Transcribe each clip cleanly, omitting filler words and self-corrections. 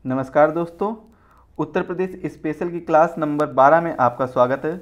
नमस्कार दोस्तों, उत्तर प्रदेश स्पेशल की क्लास नंबर 12 में आपका स्वागत है।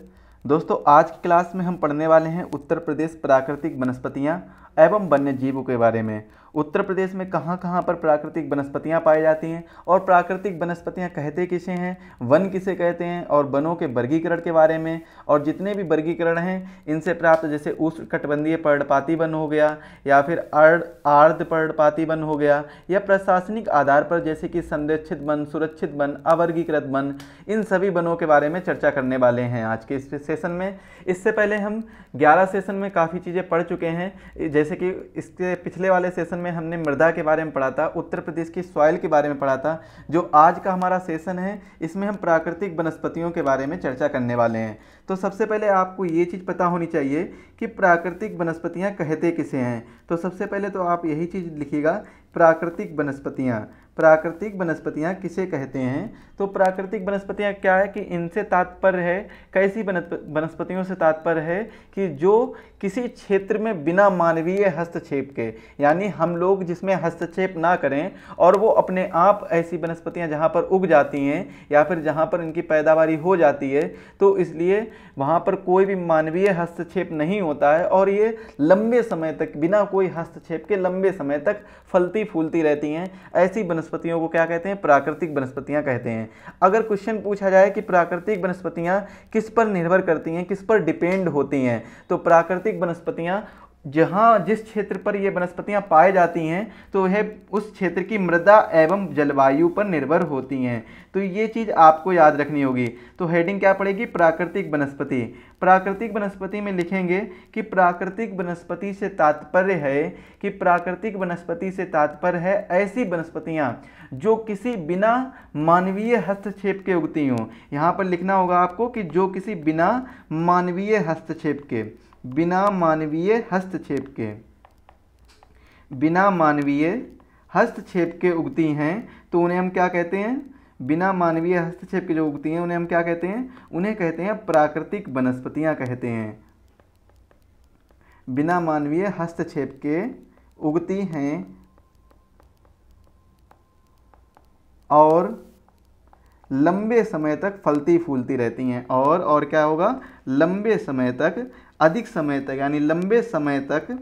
दोस्तों, आज की क्लास में हम पढ़ने वाले हैं उत्तर प्रदेश प्राकृतिक वनस्पतियां एवं वन्य जीवों के बारे में। उत्तर प्रदेश में कहां कहां पर प्राकृतिक वनस्पतियां पाई जाती हैं और प्राकृतिक वनस्पतियां कहते किसे हैं, वन किसे कहते हैं, और वनों के वर्गीकरण के बारे में, और जितने भी वर्गीकरण हैं इनसे प्राप्त, जैसे उष्णकटिबंधीय पर्णपाती वन हो गया या फिर आर्द्र पर्णपाती वन हो गया, या प्रशासनिक आधार पर जैसे कि संरक्षित वन, सुरक्षित वन, अवर्गीकृत वन, इन सभी वनों के बारे में चर्चा करने वाले हैं आज के इस सेशन में। इससे पहले हम 11 सेशन में काफ़ी चीज़ें पढ़ चुके हैं, जैसे कि इसके पिछले वाले सेशन में हमने मृदा के बारे में पढ़ा था, उत्तर प्रदेश की सॉइल के बारे में पढ़ा था। जो आज का हमारा सेशन है इसमें हम प्राकृतिक वनस्पतियों के बारे में चर्चा करने वाले हैं। तो सबसे पहले आपको ये चीज़ पता होनी चाहिए कि प्राकृतिक वनस्पतियाँ कहते किसे हैं। तो सबसे पहले तो आप यही चीज़ लिखिएगा, प्राकृतिक वनस्पतियाँ। प्राकृतिक वनस्पतियाँ किसे कहते हैं? तो प्राकृतिक वनस्पतियाँ क्या है कि इनसे तात्पर्य है, कैसी वनस्पतियों से तात्पर्य है कि जो किसी क्षेत्र में बिना मानवीय हस्तक्षेप के, यानी हम लोग जिसमें हस्तक्षेप ना करें, और वो अपने आप ऐसी वनस्पतियाँ जहाँ पर उग जाती हैं या फिर जहाँ पर इनकी पैदावारी हो जाती है, तो इसलिए वहाँ पर कोई भी मानवीय हस्तक्षेप नहीं होता है और ये लंबे समय तक बिना कोई हस्तक्षेप के लंबे समय तक फलती फूलती रहती हैं। ऐसी वनस्पतियों को क्या कहते हैं? प्राकृतिक वनस्पतियां कहते हैं। अगर क्वेश्चन पूछा जाए कि प्राकृतिक वनस्पतियां किस पर निर्भर करती हैं, किस पर डिपेंड होती हैं, तो प्राकृतिक वनस्पतियां जहाँ जिस क्षेत्र पर ये वनस्पतियां पाई जाती हैं तो वह उस क्षेत्र की मृदा एवं जलवायु पर निर्भर होती हैं। तो ये चीज़ आपको याद रखनी होगी। तो हेडिंग क्या पड़ेगी? प्राकृतिक वनस्पति। प्राकृतिक वनस्पति में लिखेंगे कि प्राकृतिक वनस्पति से तात्पर्य है कि प्राकृतिक वनस्पति से तात्पर्य है ऐसी वनस्पतियां जो किसी बिना मानवीय हस्तक्षेप के उगती हों। यहाँ पर लिखना होगा आपको कि जो किसी बिना मानवीय हस्तक्षेप के, बिना मानवीय हस्तक्षेप के, बिना मानवीय हस्तक्षेप के उगती हैं, तो उन्हें हम क्या कहते हैं? बिना मानवीय हस्तक्षेप के जो उगती हैं उन्हें हम क्या कहते हैं? उन्हें कहते हैं प्राकृतिक वनस्पतियां कहते हैं। बिना मानवीय हस्तक्षेप के उगती हैं और लंबे समय तक फलती फूलती रहती हैं। और क्या होगा? लंबे समय तक, अधिक समय तक, यानी लंबे समय तक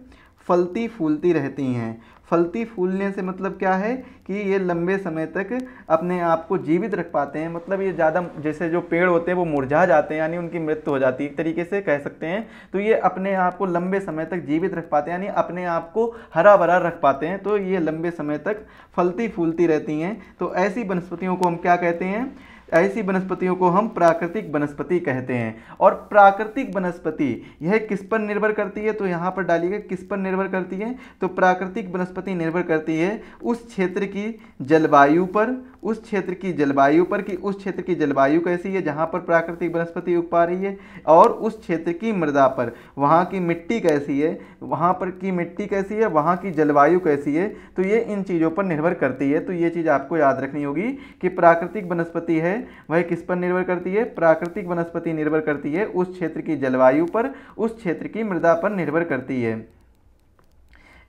फलती फूलती रहती हैं। फलती फूलने से मतलब क्या है कि ये लंबे समय तक अपने आप को जीवित रख पाते हैं। मतलब ये ज़्यादा, जैसे जो पेड़ होते हैं वो मुरझा जाते हैं, यानी उनकी मृत्यु हो जाती है, एक तरीके से कह सकते हैं। तो ये अपने आप को लंबे समय तक जीवित रख पाते हैं, यानी अपने आप को हरा भरा रख पाते हैं। तो ये लंबे समय तक फलती फूलती रहती हैं। तो ऐसी वनस्पतियों को हम क्या कहते हैं? ऐसी वनस्पतियों को हम प्राकृतिक वनस्पति कहते हैं। और प्राकृतिक वनस्पति यह किस पर निर्भर करती है? तो यहाँ पर डालिएगा किस पर निर्भर करती है। तो प्राकृतिक वनस्पति निर्भर करती है उस क्षेत्र की जलवायु पर, उस क्षेत्र की जलवायु पर कि उस क्षेत्र की जलवायु कैसी है जहाँ पर प्राकृतिक वनस्पति उग पा रही है, और उस क्षेत्र की मृदा पर, वहाँ की मिट्टी कैसी है, वहाँ पर की मिट्टी कैसी है, वहाँ की जलवायु कैसी है। तो ये इन चीज़ों पर निर्भर करती है। तो ये चीज़ आपको याद रखनी होगी कि प्राकृतिक वनस्पति है वह किस पर निर्भर करती है? प्राकृतिक वनस्पति निर्भर करती है उस क्षेत्र की जलवायु पर, उस क्षेत्र की मृदा पर निर्भर करती है।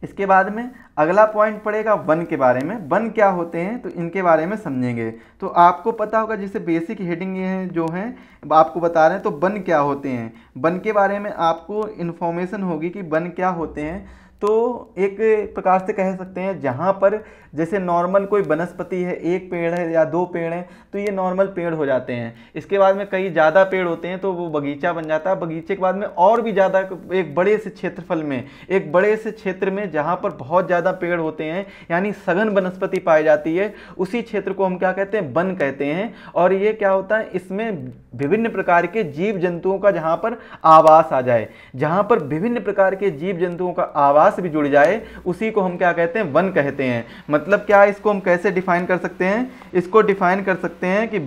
इसके बाद में अगला पॉइंट पड़ेगा वन के बारे में। वन क्या होते हैं तो इनके बारे में समझेंगे। तो आपको पता होगा, जैसे बेसिक हेडिंग ये जो हैं आपको बता रहे हैं, तो वन क्या होते हैं, वन के बारे में आपको इन्फॉर्मेशन होगी कि वन क्या होते हैं। तो एक प्रकार से कह सकते हैं जहाँ पर जैसे नॉर्मल कोई वनस्पति है, एक पेड़ है या दो पेड़ हैं, तो ये नॉर्मल पेड़ हो जाते हैं। इसके बाद में कई ज़्यादा पेड़ होते हैं तो वो बगीचा बन जाता है। बगीचे के बाद में और भी ज़्यादा, एक बड़े से क्षेत्रफल में, एक बड़े से क्षेत्र में जहाँ पर बहुत ज़्यादा पेड़ होते हैं, यानी सघन वनस्पति पाई जाती है, उसी क्षेत्र को हम क्या कहते हैं? वन कहते हैं। और ये क्या होता है? इसमें विभिन्न प्रकार के जीव जंतुओं का जहाँ पर आवास आ जाए, जहाँ पर विभिन्न प्रकार के जीव जंतुओं का आवास भी जुड़ जाए, उसी को हम क्या कहते हैं? वन कहते हैं। मतलब क्या, इसको हम कैसे डिफाइन कर सकते हैं? इसको डिफाइन कर सकते हैं कि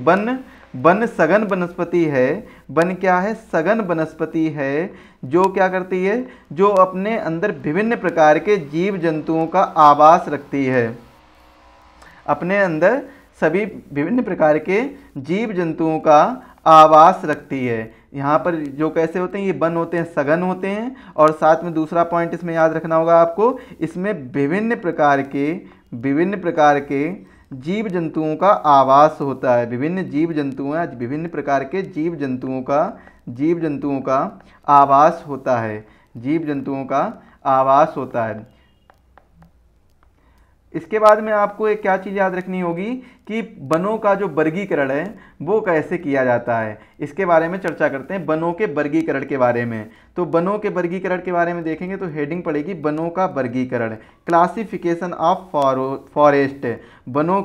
वन सघन वनस्पति है। वन क्या है? सघन वनस्पति है जो क्या करती है? जो अपने अंदर विभिन्न प्रकार के जीव जंतुओं का आवास रखती है। अपने अंदर सभी विभिन्न प्रकार के जीव जंतुओं का आवास रखती है। यहाँ पर जो कैसे होते हैं, ये वन होते हैं, सघन होते हैं। और साथ में दूसरा पॉइंट इसमें याद रखना होगा आपको, इसमें विभिन्न प्रकार के जीव जंतुओं का आवास होता है। विभिन्न जीव जंतुओं या विभिन्न प्रकार के जीव जंतुओं का आवास होता है। जीव जंतुओं का आवास होता है। इसके बाद में आपको एक क्या चीज़ याद रखनी होगी कि वनों का जो वर्गीकरण है वो कैसे किया जाता है, इसके बारे में चर्चा करते हैं। वनों के वर्गीकरण के बारे में, तो वनों के वर्गीकरण के बारे में देखेंगे तो हेडिंग पड़ेगी वनों का वर्गीकरण, क्लासिफिकेशन ऑफ फॉरेस्ट। वनों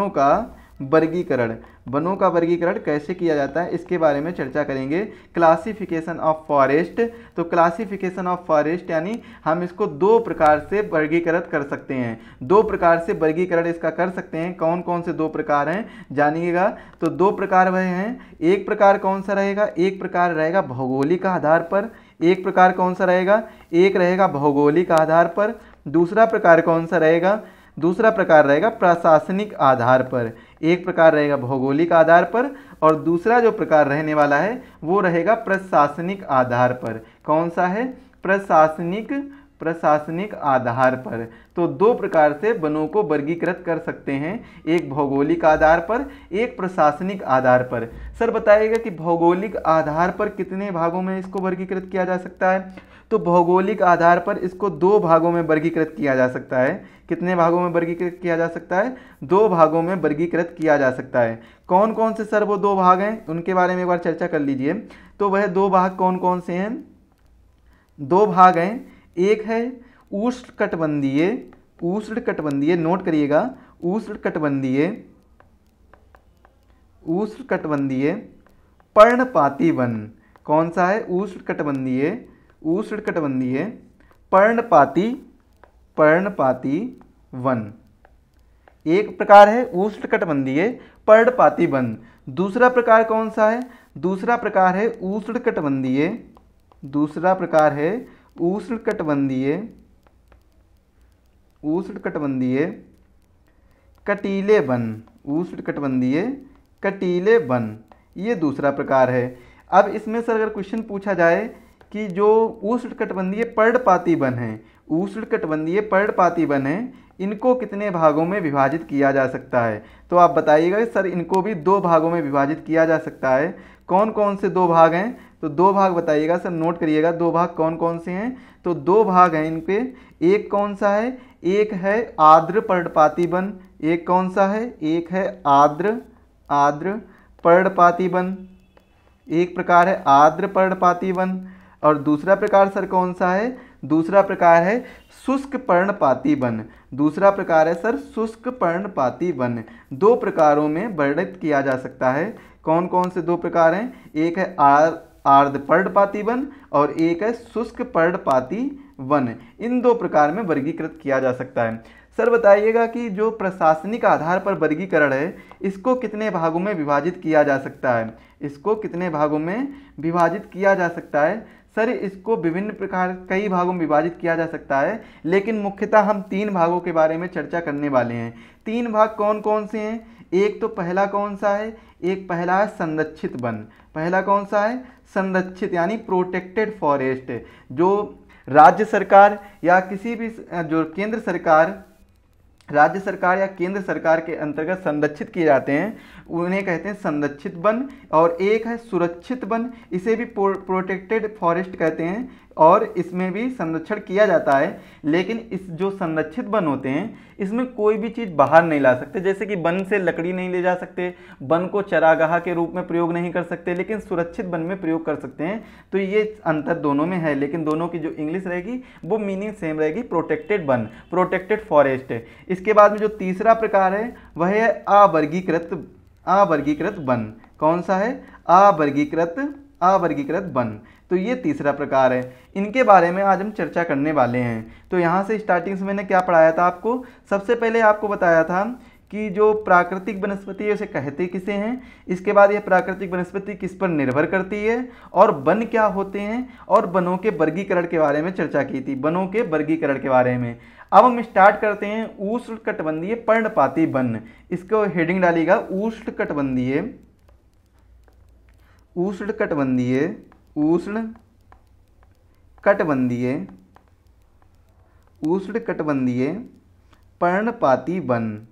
का वर्गीकरण, वनों का वर्गीकरण कैसे किया जाता है इसके बारे में चर्चा करेंगे। क्लासिफिकेशन ऑफ फॉरेस्ट, तो क्लासिफिकेशन ऑफ फॉरेस्ट यानी हम इसको दो प्रकार से वर्गीकृत कर सकते हैं। दो प्रकार से वर्गीकरण इसका कर सकते हैं। कौन कौन से दो प्रकार हैं जानिएगा। तो दो प्रकार वह हैं, एक प्रकार कौन सा रहेगा, एक प्रकार रहेगा भौगोलिक आधार पर। एक प्रकार कौन सा रहेगा, एक रहेगा भौगोलिक आधार पर। दूसरा प्रकार कौन सा रहेगा, दूसरा प्रकार रहेगा प्रशासनिक आधार पर। एक प्रकार रहेगा भौगोलिक आधार पर और दूसरा जो प्रकार रहने वाला है वो रहेगा प्रशासनिक आधार पर। कौन सा है, प्रशासनिक आधार पर। तो दो प्रकार से वनों को वर्गीकृत कर सकते हैं, एक भौगोलिक आधार पर, एक प्रशासनिक आधार पर। सर बताइएगा कि भौगोलिक आधार पर कितने भागों में इसको वर्गीकृत किया जा सकता है। तो भौगोलिक आधार पर इसको दो भागों में वर्गीकृत किया जा सकता है। कितने भागों में वर्गीकृत किया जा सकता है, दो भागों में वर्गीकृत किया जा सकता है। कौन कौन से सर वो दो भाग हैं उनके बारे में एक बार चर्चा कर लीजिए। तो वह दो भाग कौन कौन से हैं, दो भाग हैं। एक है उष्णकटिबंधीय, नोट करिएगा, उष्णकटिबंधीय पर्णपाती वन। कौन सा है, उष्णकटिबंधीय पर्णपाती वन। एक प्रकार है उष्णकटिबंधीय पर्णपाती वन। दूसरा प्रकार कौन सा है, दूसरा प्रकार है उष्णकटिबंधीय कटीले वन। ये दूसरा प्रकार है। अब इसमें सर अगर क्वेश्चन पूछा जाए कि जो उष्णकटिबंधीय पर्णपाती वन है इनको कितने भागों में विभाजित किया जा सकता है, तो आप बताइएगा सर इनको भी दो भागों में विभाजित किया जा सकता है। कौन कौन से दो भाग हैं, तो दो भाग बताइएगा सर, नोट करिएगा दो भाग कौन कौन से हैं। तो दो भाग हैं इनके, एक कौन सा है, एक है आर्द्र पर्णपाती वन। एक कौन सा है, एक है आर्द्र पर्णपाती वन। एक प्रकार है आर्द्र पर्णपाती वन और दूसरा प्रकार सर कौन सा है, दूसरा प्रकार है शुष्क पर्णपाती वन। दूसरा प्रकार है सर शुष्क पर्णपाती वन। दो प्रकारों में वर्णित किया जा सकता है। कौन कौन से दो प्रकार हैं, एक है आर्द्र पर्णपाती वन और एक है शुष्क पर्णपाती वन। इन दो प्रकार में वर्गीकृत किया जा सकता है। सर बताइएगा कि जो प्रशासनिक आधार पर वर्गीकरण है इसको कितने भागों में विभाजित किया जा सकता है, इसको कितने भागों में विभाजित किया जा सकता है। सर इसको विभिन्न प्रकार कई भागों में विभाजित किया जा सकता है, लेकिन मुख्यतः हम तीन भागों के बारे में चर्चा करने वाले हैं। तीन भाग कौन कौन से हैं, एक तो पहला कौन सा है, एक पहला है संरक्षित वन। पहला कौन सा है, संरक्षित यानी प्रोटेक्टेड फॉरेस्ट। जो राज्य सरकार या किसी भी जो केंद्र सरकार, राज्य सरकार या केंद्र सरकार के अंतर्गत संरक्षित किए जाते हैं उन्हें कहते हैं संरक्षित वन। और एक है सुरक्षित वन, इसे भी प्रोटेक्टेड फॉरेस्ट कहते हैं और इसमें भी संरक्षण किया जाता है। लेकिन इस जो संरक्षित वन होते हैं इसमें कोई भी चीज़ बाहर नहीं ला सकते, जैसे कि वन से लकड़ी नहीं ले जा सकते, वन को चरागाह के रूप में प्रयोग नहीं कर सकते, लेकिन सुरक्षित वन में प्रयोग कर सकते हैं। तो ये अंतर दोनों में है, लेकिन दोनों की जो इंग्लिश रहेगी वो मीनिंग सेम रहेगी, प्रोटेक्टेड वन, प्रोटेक्टेड फॉरेस्ट। इसके बाद में जो तीसरा प्रकार है वह है अवर्गीकृत वन। कौन सा है, अवर्गीकृत वन। तो ये तीसरा प्रकार है, इनके बारे में आज हम चर्चा करने वाले हैं। तो यहाँ से स्टार्टिंग से मैंने क्या पढ़ाया था आपको, सबसे पहले आपको बताया था कि जो प्राकृतिक वनस्पति है उसे कहते किसे हैं। इसके बाद ये प्राकृतिक वनस्पति किस पर निर्भर करती है और वन क्या होते हैं, और वनों के वर्गीकरण के बारे में चर्चा की थी, वनों के वर्गीकरण के बारे में। अब हम स्टार्ट करते हैं उष्णकटिबंधीय पर्णपाती वन। इसको हेडिंग डालिएगा उष्णकटिबंधीय पर्णपाती वन।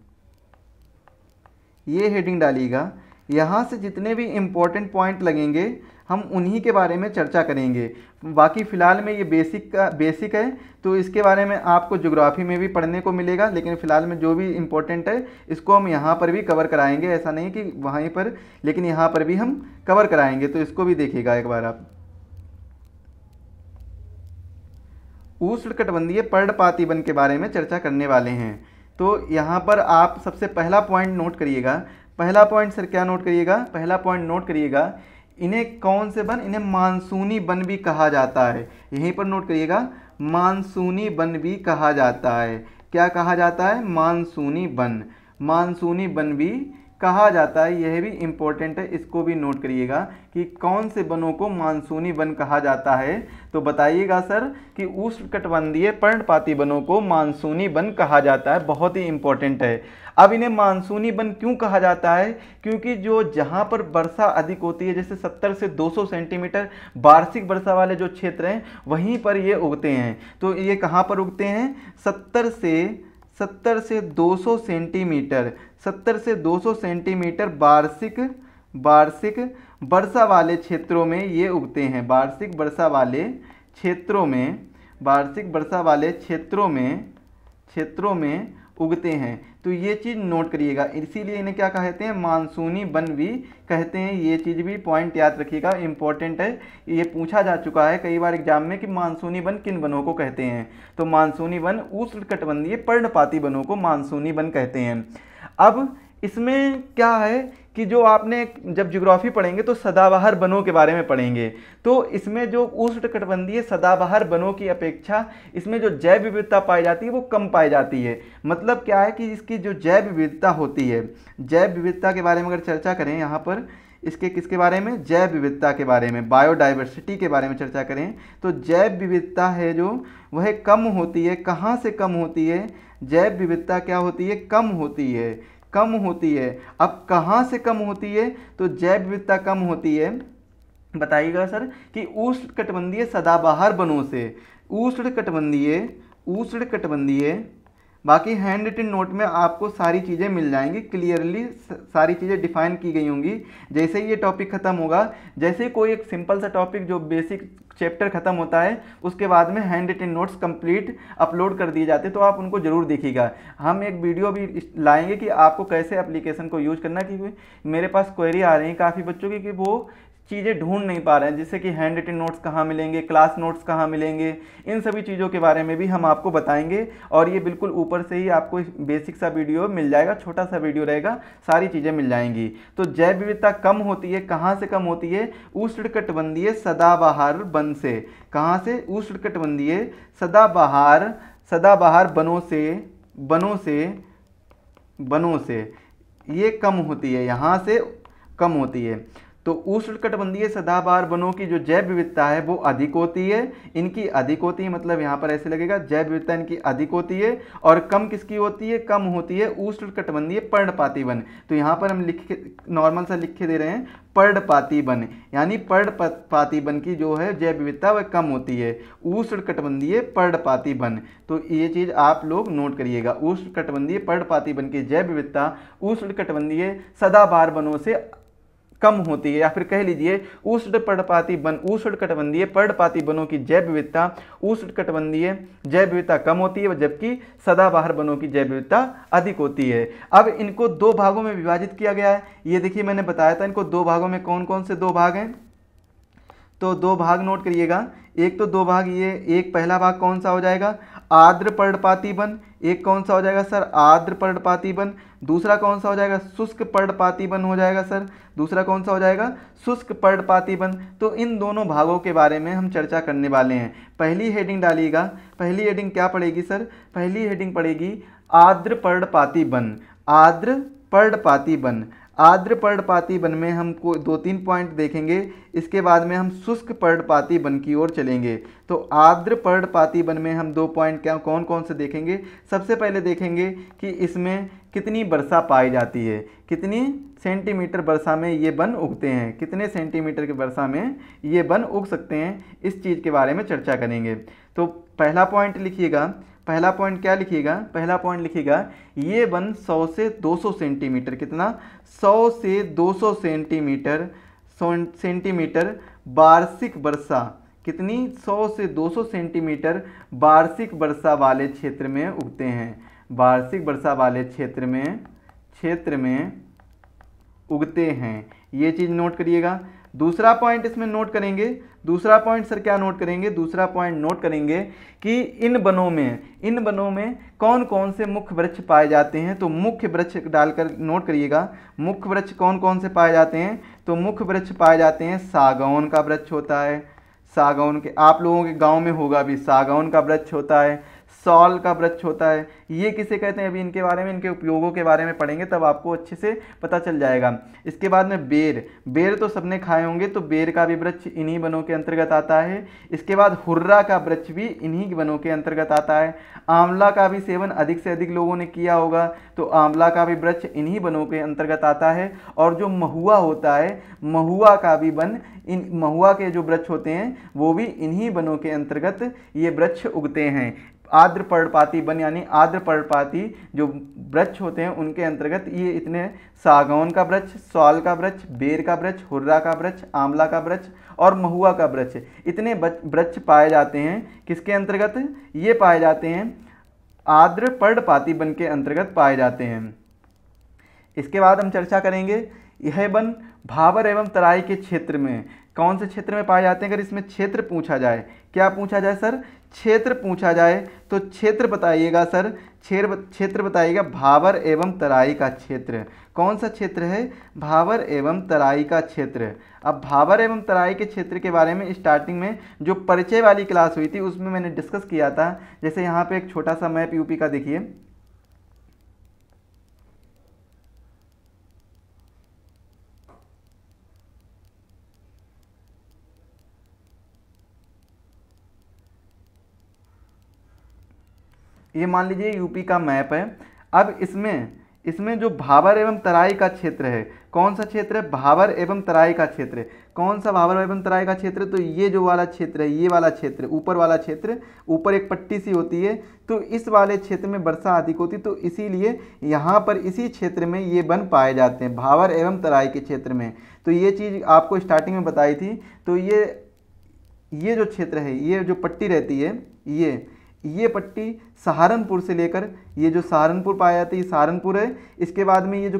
ये हेडिंग डालिएगा। यहाँ से जितने भी इम्पोर्टेंट पॉइंट लगेंगे हम उन्हीं के बारे में चर्चा करेंगे। बाकी फ़िलहाल में ये बेसिक है, तो इसके बारे में आपको ज्योग्राफी में भी पढ़ने को मिलेगा, लेकिन फ़िलहाल में जो भी इम्पोर्टेंट है इसको हम यहाँ पर भी कवर कराएंगे। ऐसा नहीं कि वहीं पर, लेकिन यहाँ पर भी हम कवर कराएंगे, तो इसको भी देखिएगा एक बार आप। उष्णकटिबंधीय पर्णपाती वन के बारे में चर्चा करने वाले हैं। तो यहाँ पर आप सबसे पहला पॉइंट नोट करिएगा। पहला पॉइंट सर क्या नोट करिएगा? पहला पॉइंट नोट करिएगा, इन्हें कौन से वन? इन्हें मानसूनी वन भी कहा जाता है। यहीं पर नोट करिएगा, मानसूनी वन भी कहा जाता है। क्या कहा जाता है? मानसूनी वन। मानसूनी वन भी कहा जाता है, यह भी इम्पोर्टेंट है, इसको भी नोट करिएगा कि कौन से वनों को मानसूनी वन कहा जाता है। तो बताइएगा सर कि उष्णकटिबंधीय पर्णपाती वनों को मानसूनी वन कहा जाता है, बहुत ही इम्पोर्टेंट है। अब इन्हें मानसूनी वन क्यों कहा जाता है? क्योंकि जो जहाँ पर वर्षा अधिक होती है, जैसे 70 से 200 सेंटीमीटर वार्षिक वर्षा वाले जो क्षेत्र हैं वहीं पर ये उगते हैं। तो ये कहाँ पर उगते हैं? 70 से 200 सेंटीमीटर, 70 से 200 सेंटीमीटर वार्षिक वर्षा वाले क्षेत्रों में ये उगते हैं। वार्षिक वर्षा वाले क्षेत्रों में उगते हैं। तो ये चीज़ नोट करिएगा, इसीलिए इन्हें क्या कहते हैं? मानसूनी वन भी कहते हैं। ये चीज़ भी पॉइंट याद रखिएगा, इंपॉर्टेंट है। ये पूछा जा चुका है कई बार एग्जाम में कि मानसूनी वन किन वनों को कहते हैं। तो मानसूनी वन उष्णकटिबंधीय पर्णपाती वनों को मानसूनी वन कहते हैं। अब इसमें क्या है कि जो आपने जब ज्योग्राफी पढ़ेंगे तो सदाबहार वनों के बारे में पढ़ेंगे, तो इसमें जो उष्णकटिबंधीय सदाबहार वनों की अपेक्षा इसमें जो जैव विविधता पाई जाती है वो कम पाई जाती है। मतलब क्या है कि इसकी जो जैव विविधता होती है, जैव विविधता के बारे में अगर चर्चा करें यहाँ पर, इसके किसके बारे में? जैव विविधता के बारे में, बायोडाइवर्सिटी के बारे में चर्चा करें तो जैव विविधता है जो वह कम होती है। कहाँ से कम होती है? जैव विविधता क्या होती है? कम होती है। अब कहाँ से कम होती है? तो जैव विविधता कम होती है, बताइएगा सर, कि उष्णकटिबंधीय सदाबहार वनों से। उष्णकटिबंधीय बाकी हैंड रिटन नोट में आपको सारी चीज़ें मिल जाएंगी, क्लियरली सारी चीज़ें डिफाइन की गई होंगी। जैसे ही ये टॉपिक ख़त्म होगा, जैसे ही कोई एक सिंपल सा टॉपिक जो बेसिक चैप्टर ख़त्म होता है उसके बाद में hand written notes complete upload कर दिए जाते हैं, तो आप उनको ज़रूर देखिएगा। हम एक वीडियो भी लाएंगे कि आपको कैसे एप्लीकेशन को यूज़ करना, क्योंकि मेरे पास क्वेरी आ रही है काफ़ी बच्चों की कि वो चीज़ें ढूंढ नहीं पा रहे हैं, जैसे कि हैंड रिटन नोट्स कहाँ मिलेंगे, क्लास नोट्स कहाँ मिलेंगे, इन सभी चीज़ों के बारे में भी हम आपको बताएंगे। और ये बिल्कुल ऊपर से ही आपको बेसिक सा वीडियो मिल जाएगा, छोटा सा वीडियो रहेगा, सारी चीज़ें मिल जाएंगी। तो जैव विविधता कम होती है, कहाँ से कम होती है? उष्णकटिबंधीय सदाबहार वन से। कहाँ से? उष्णकटिबंधीय सदाबहार वनों से ये कम होती है, यहाँ से कम होती है। तो उष्णकटिबंधीय सदाबहार वनों की जो जैव विविधता है वो अधिक होती है, इनकी अधिक होती है, मतलब यहाँ पर ऐसे लगेगा जैव विविधता इनकी अधिक होती है। और कम किसकी होती है? कम होती है उष्णकटिबंधीय पर्णपाती वन। तो यहाँ पर हम नॉर्मल सा लिख के दे रहे हैं पर्णपाती वन, यानी पर्णपाती वन की जो है जैव विविधता वह कम होती है, उष्णकटिबंधीय पर्णपाती वन। तो ये चीज़ आप लोग नोट करिएगा, उष्णकटिबंधीय पर्णपाती वन की जैव विविधता उष्णकटिबंधीय सदाबहार वनों से कम होती है, या फिर कह लीजिए उष्णकटिबंधीय पर्णपाती वनों की जैव विविधता उष्णकटिबंधीय जैव विविधता कम होती है, जबकि सदाबहार वनों की जैव विविधता अधिक होती है। अब इनको दो भागों में विभाजित किया गया है। ये देखिए मैंने बताया था इनको दो भागों में, कौन कौन से दो भाग हैं? तो दो भाग नोट करिएगा। एक तो दो भाग, ये एक पहला भाग कौन सा हो जाएगा? आर्द्र पर्णपाती वन। एक कौन सा हो जाएगा सर? आर्द्र पर्णपाती वन। दूसरा कौन सा हो जाएगा? शुष्क पर्णपाती वन हो जाएगा सर। दूसरा कौन सा हो जाएगा? शुष्क पर्णपाती वन। तो इन दोनों भागों के बारे में हम चर्चा करने वाले हैं। पहली हेडिंग डालिएगा। पहली हेडिंग क्या पड़ेगी सर? पहली हेडिंग पड़ेगी आर्द्र पर्णपाती वन। आर्द्र पर्णपाती वन। आर्द्र पर्णपाती वन में हम दो तीन पॉइंट देखेंगे, इसके बाद में हम शुष्क पर्णपाती वन की ओर चलेंगे। तो आर्द्र पर्णपाती वन में हम दो पॉइंट क्या कौन कौन से देखेंगे? सबसे पहले देखेंगे कि इसमें कितनी वर्षा पाई जाती है, कितनी सेंटीमीटर वर्षा में ये वन उगते हैं, कितने सेंटीमीटर की वर्षा में ये वन उग सकते हैं, इस चीज़ के बारे में चर्चा करेंगे। तो पहला पॉइंट लिखिएगा, पहला पॉइंट क्या लिखिएगा, पहला पॉइंट लिखिएगा ये वन 100 से 200 सेंटीमीटर, कितना 100 से 200 सेंटीमीटर वार्षिक वर्षा, कितनी 100 से 200 सेंटीमीटर वार्षिक वर्षा वाले क्षेत्र में उगते हैं, वार्षिक वर्षा वाले क्षेत्र में उगते हैं। ये चीज़ नोट करिएगा। दूसरा पॉइंट इसमें नोट करेंगे, दूसरा पॉइंट सर क्या नोट करेंगे, दूसरा पॉइंट नोट करेंगे कि इन वनों में कौन कौन से मुख्य वृक्ष पाए जाते हैं। तो मुख्य वृक्ष डालकर नोट करिएगा, मुख्य वृक्ष कौन कौन से पाए जाते हैं। तो मुख्य वृक्ष पाए जाते हैं, सागौन का वृक्ष होता है, सागौन के आप लोगों के गांव में होगा भी, सागौन का वृक्ष होता है, सौल का वृक्ष होता है। ये किसे कहते हैं, अभी इनके बारे में, इनके उपयोगों के बारे में पढ़ेंगे तब आपको अच्छे से पता चल जाएगा। इसके बाद में बेर तो सबने खाए होंगे, तो बेर का भी वृक्ष इन्हीं वनों के अंतर्गत आता है। इसके बाद हुर्रा का वृक्ष भी इन्हीं वनों के अंतर्गत आता है। आंवला का भी सेवन अधिक से अधिक लोगों ने किया होगा, तो आंवला का भी वृक्ष इन्हीं वनों के अंतर्गत आता है। और जो महुआ होता है, महुआ का भी वन, इन महुआ के जो वृक्ष होते हैं वो भी इन्हीं वनों के अंतर्गत ये वृक्ष उगते हैं। आर्द्र पर्णपाती वन यानी आर्द्र पर्णपाती जो वृक्ष होते हैं उनके अंतर्गत ये इतने सागौन का वृक्ष, सौल का वृक्ष, बेर का वृक्ष, हुर्रा का वृक्ष, आंवला का वृक्ष और महुआ का वृक्ष, इतने वृक्ष पाए जाते हैं। किसके अंतर्गत ये पाए जाते हैं, आर्द्र पर्णपाती वन के अंतर्गत पाए जाते हैं। इसके बाद हम चर्चा करेंगे यह वन भाबर एवं तराई के क्षेत्र में, कौन से क्षेत्र में पाए जाते हैं। अगर इसमें क्षेत्र पूछा जाए, क्या पूछा जाए सर, क्षेत्र पूछा जाए तो क्षेत्र बताइएगा सर, क्षेत्र बताइएगा भाबर एवं तराई का क्षेत्र। कौन सा क्षेत्र है, भाबर एवं तराई का क्षेत्र। अब भाबर एवं तराई के क्षेत्र के बारे में स्टार्टिंग में जो परिचय वाली क्लास हुई थी उसमें मैंने डिस्कस किया था। जैसे यहाँ पे एक छोटा सा मैप यूपी का देखिए, ये मान लीजिए यूपी का मैप है। अब इसमें जो भाबर एवं तराई का क्षेत्र है, कौन सा क्षेत्र है, भाबर एवं तराई का क्षेत्र। कौन सा भाबर एवं तराई का क्षेत्र, तो ये जो वाला क्षेत्र है, ये वाला क्षेत्र, ऊपर वाला क्षेत्र, ऊपर एक पट्टी सी होती है, तो इस वाले क्षेत्र में वर्षा अधिक होती, तो इसीलिए यहाँ पर इसी क्षेत्र में ये वन पाए जाते हैं, भाबर एवं तराई के क्षेत्र में। तो ये चीज़ आपको स्टार्टिंग में बताई थी। तो ये जो क्षेत्र है, ये जो पट्टी रहती है, ये पट्टी सहारनपुर से लेकर, ये जो सहारनपुर पाया जाता है ये सहारनपुर है। इसके बाद में ये जो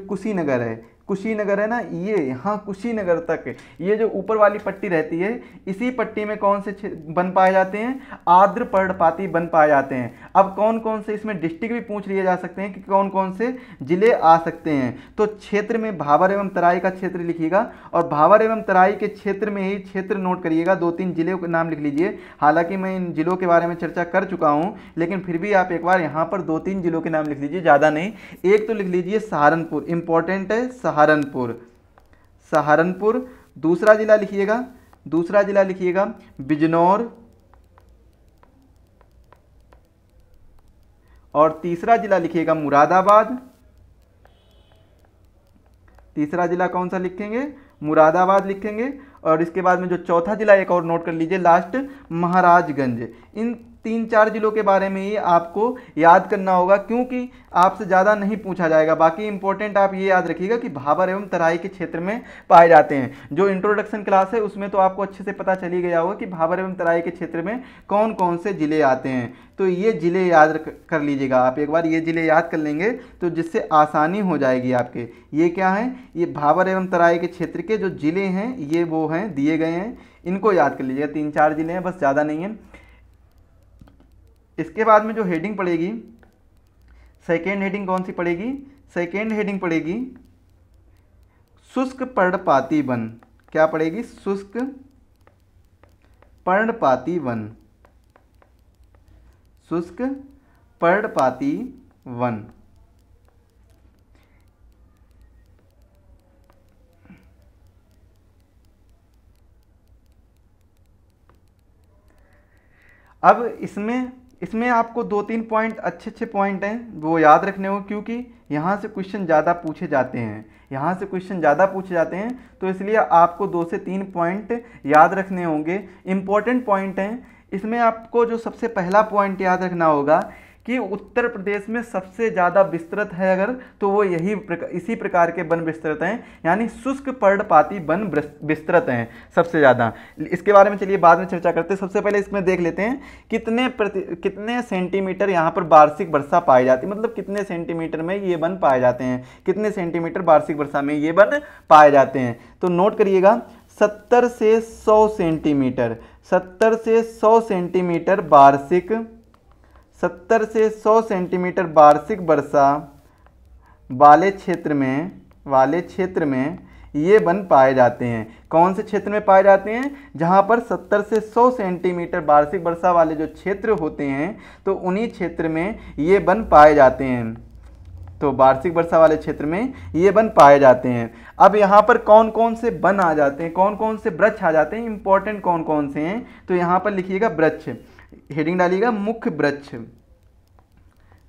कुशीनगर है ना, ये यहाँ कुशीनगर तक ये जो ऊपर वाली पट्टी रहती है, इसी पट्टी में कौन से वन पाए जाते हैं, आर्द्र पर्णपाती वन पाए जाते हैं। अब कौन कौन से इसमें डिस्ट्रिक्ट भी पूछ लिए जा सकते हैं कि कौन कौन से जिले आ सकते हैं। तो क्षेत्र में भाबर एवं तराई का क्षेत्र लिखिएगा, और भाबर एवं तराई के क्षेत्र में ही क्षेत्र नोट करिएगा, 2-3 जिलों के नाम लिख लीजिए। हालांकि मैं इन जिलों के बारे में चर्चा कर चुका हूँ, लेकिन फिर भी आप एक बार यहाँ पर 2-3 जिलों के नाम लिख लीजिए, ज़्यादा नहीं। एक तो लिख लीजिए सहारनपुर, इंपॉर्टेंट है सहारनपुर। दूसरा जिला लिखिएगा बिजनौर, और तीसरा जिला लिखिएगा मुरादाबाद। तीसरा जिला कौन सा लिखेंगे, मुरादाबाद लिखेंगे। और इसके बाद में जो चौथा जिला एक और नोट कर लीजिए लास्ट, महाराजगंज। इन 3-4 जिलों के बारे में ही आपको याद करना होगा, क्योंकि आपसे ज़्यादा नहीं पूछा जाएगा। बाकी इंपॉर्टेंट आप ये याद रखिएगा कि भाबर एवं तराई के क्षेत्र में पाए जाते हैं। जो इंट्रोडक्शन क्लास है उसमें तो आपको अच्छे से पता चल ही गया होगा कि भाबर एवं तराई के क्षेत्र में कौन कौन से जिले आते हैं। तो ये जिले याद कर लीजिएगा आप, एक बार ये जिले याद कर लेंगे तो जिससे आसानी हो जाएगी आपके। ये क्या है, ये भाबर एवं तराई के क्षेत्र के जो जिले हैं ये वो हैं, दिए गए हैं, इनको याद कर लीजिएगा। 3-4 जिले हैं, बस, ज़्यादा नहीं है। इसके बाद में जो हेडिंग पड़ेगी, सेकेंड हेडिंग कौन सी पड़ेगी, सेकेंड हेडिंग पड़ेगी शुष्क पर्णपाती वन। क्या पड़ेगी, शुष्क पर्णपाती वन, शुष्क पर्णपाती वन। अब इसमें आपको 2-3 पॉइंट अच्छे पॉइंट हैं वो याद रखने होंगे, क्योंकि यहाँ से क्वेश्चन ज़्यादा पूछे जाते हैं, तो इसलिए आपको 2 से 3 पॉइंट याद रखने होंगे, इम्पॉर्टेंट पॉइंट हैं। इसमें आपको जो सबसे पहला पॉइंट याद रखना होगा कि उत्तर प्रदेश में सबसे ज़्यादा विस्तृत है अगर, तो वो इसी प्रकार के वन विस्तृत हैं, यानी शुष्क पर्णपाती वन विस्तृत हैं सबसे ज़्यादा। इसके बारे में चलिए बाद में चर्चा करते हैं। सबसे पहले इसमें देख लेते हैं कितने सेंटीमीटर यहाँ पर वार्षिक वर्षा पाई जाती है, मतलब कितने सेंटीमीटर में ये वन पाए जाते हैं, कितने सेंटीमीटर वार्षिक वर्षा में ये वन पाए जाते हैं। तो नोट करिएगा 70 से 100 सेंटीमीटर, 70 से 100 सेंटीमीटर वार्षिक, 70 से 100 सेंटीमीटर वार्षिक वर्षा वाले क्षेत्र में ये वन पाए जाते हैं। कौन से क्षेत्र में पाए जाते हैं? जहाँ पर 70 से 100 सेंटीमीटर वार्षिक वर्षा वाले जो क्षेत्र होते हैं, तो उन्हीं क्षेत्र में ये वन पाए जाते हैं। तो वार्षिक वर्षा वाले क्षेत्र में ये वन पाए जाते हैं। अब यहाँ पर कौन कौन से वन आ जाते हैं, कौन कौन से वृक्ष आ जाते हैं, इंपॉर्टेंट कौन कौन से हैं, तो यहाँ पर लिखिएगा वृक्ष, हेडिंग डालिएगा मुख्य वृक्ष,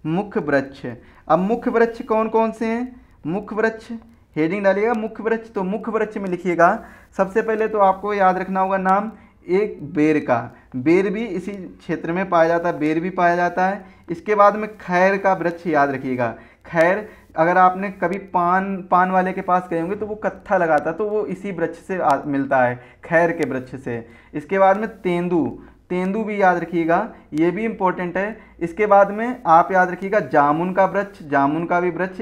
मुख्य वृक्ष। अब मुख्य वृक्ष कौन कौन से हैं? मुख्य वृक्ष, हेडिंग डालिएगा मुख्य वृक्ष। तो मुख्य वृक्ष में लिखिएगा सबसे पहले तो आपको याद रखना होगा नाम, एक बेर का, बेर भी इसी क्षेत्र में पाया जाता है, बेर भी पाया जाता है। इसके बाद में खैर का वृक्ष याद रखिएगा, खैर अगर आपने कभी पान वाले के पास गए होंगे तो वो कत्था लगाता, तो वो इसी वृक्ष से मिलता है, खैर के वृक्ष से। इसके बाद में तेंदू, तेंदू भी याद रखिएगा, ये भी इम्पोर्टेंट है। इसके बाद में आप याद रखिएगा जामुन का वृक्ष, जामुन का भी वृक्ष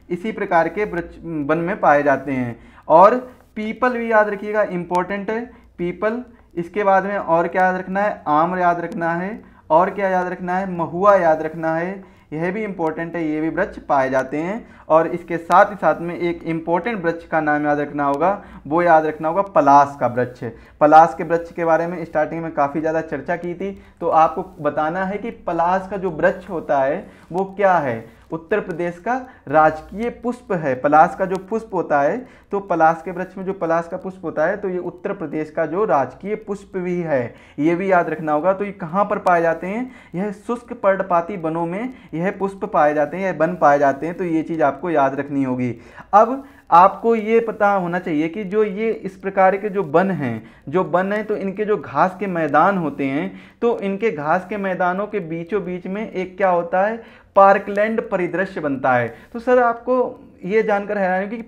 इसी प्रकार के वृक्ष वन में पाए जाते हैं। और पीपल भी याद रखिएगा, इम्पोर्टेंट है पीपल। इसके बाद में और क्या याद रखना है? आम याद रखना है, और क्या याद रखना है? महुआ याद रखना है, यह भी इम्पोर्टेंट है, ये भी वृक्ष पाए जाते हैं। और इसके साथ ही साथ में एक इम्पोर्टेंट वृक्ष का नाम याद रखना होगा, वो याद रखना होगा पलाश का वृक्ष। पलाश के वृक्ष के बारे में स्टार्टिंग में काफ़ी ज़्यादा चर्चा की थी, तो आपको बताना है कि पलाश का जो वृक्ष होता है वो क्या है, उत्तर प्रदेश का राजकीय पुष्प है। पलाश का जो पुष्प होता है, तो पलाश के वृक्ष में जो पलाश का पुष्प होता है, तो ये उत्तर प्रदेश का जो राजकीय पुष्प भी है, ये भी याद रखना होगा। तो ये कहाँ पर पाए जाते हैं? यह शुष्क पर्णपाती वनों में यह पुष्प पाए जाते हैं, यह वन पाए जाते हैं, तो ये चीज़ आपको याद रखनी होगी। अब आपको ये पता होना चाहिए कि जो ये इस प्रकार के जो वन हैं, तो इनके जो घास के मैदान होते हैं, तो इनके घास के मैदानों के बीचों बीच में एक क्या होता है? पार्कलैंड परिदृश्य बनता है। तो सर आपको ये जानकर हैरानी होगी कि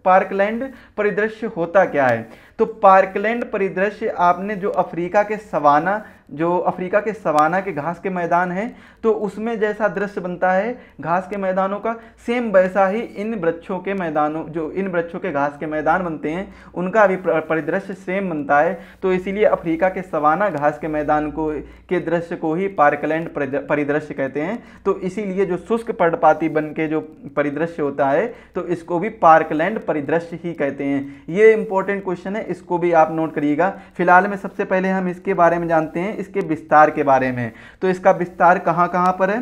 पार्कलैंड परिदृश्य होता क्या है। तो पार्कलैंड परिदृश्य आपने जो अफ्रीका के सवाना के घास के मैदान हैं, तो उसमें जैसा दृश्य बनता है घास के मैदानों का, सेम वैसा ही इन वृक्षों के घास के मैदान बनते हैं, उनका भी परिदृश्य सेम बनता है। तो इसीलिए अफ्रीका के सवाना घास के मैदान के दृश्य को ही पार्कलैंड परिदृश्य कहते हैं। तो इसीलिए जो शुष्क पर्णपाती वन के जो परिदृश्य होता है, तो इसको भी पार्कलैंड परिदृश्य ही कहते हैं। ये इंपॉर्टेंट क्वेश्चन है, इसको भी आप नोट करिएगा। फिलहाल में सबसे पहले हम इसके बारे में जानते हैं, इसके विस्तार के बारे में। तो इसका विस्तार कहाँ कहाँ पर है?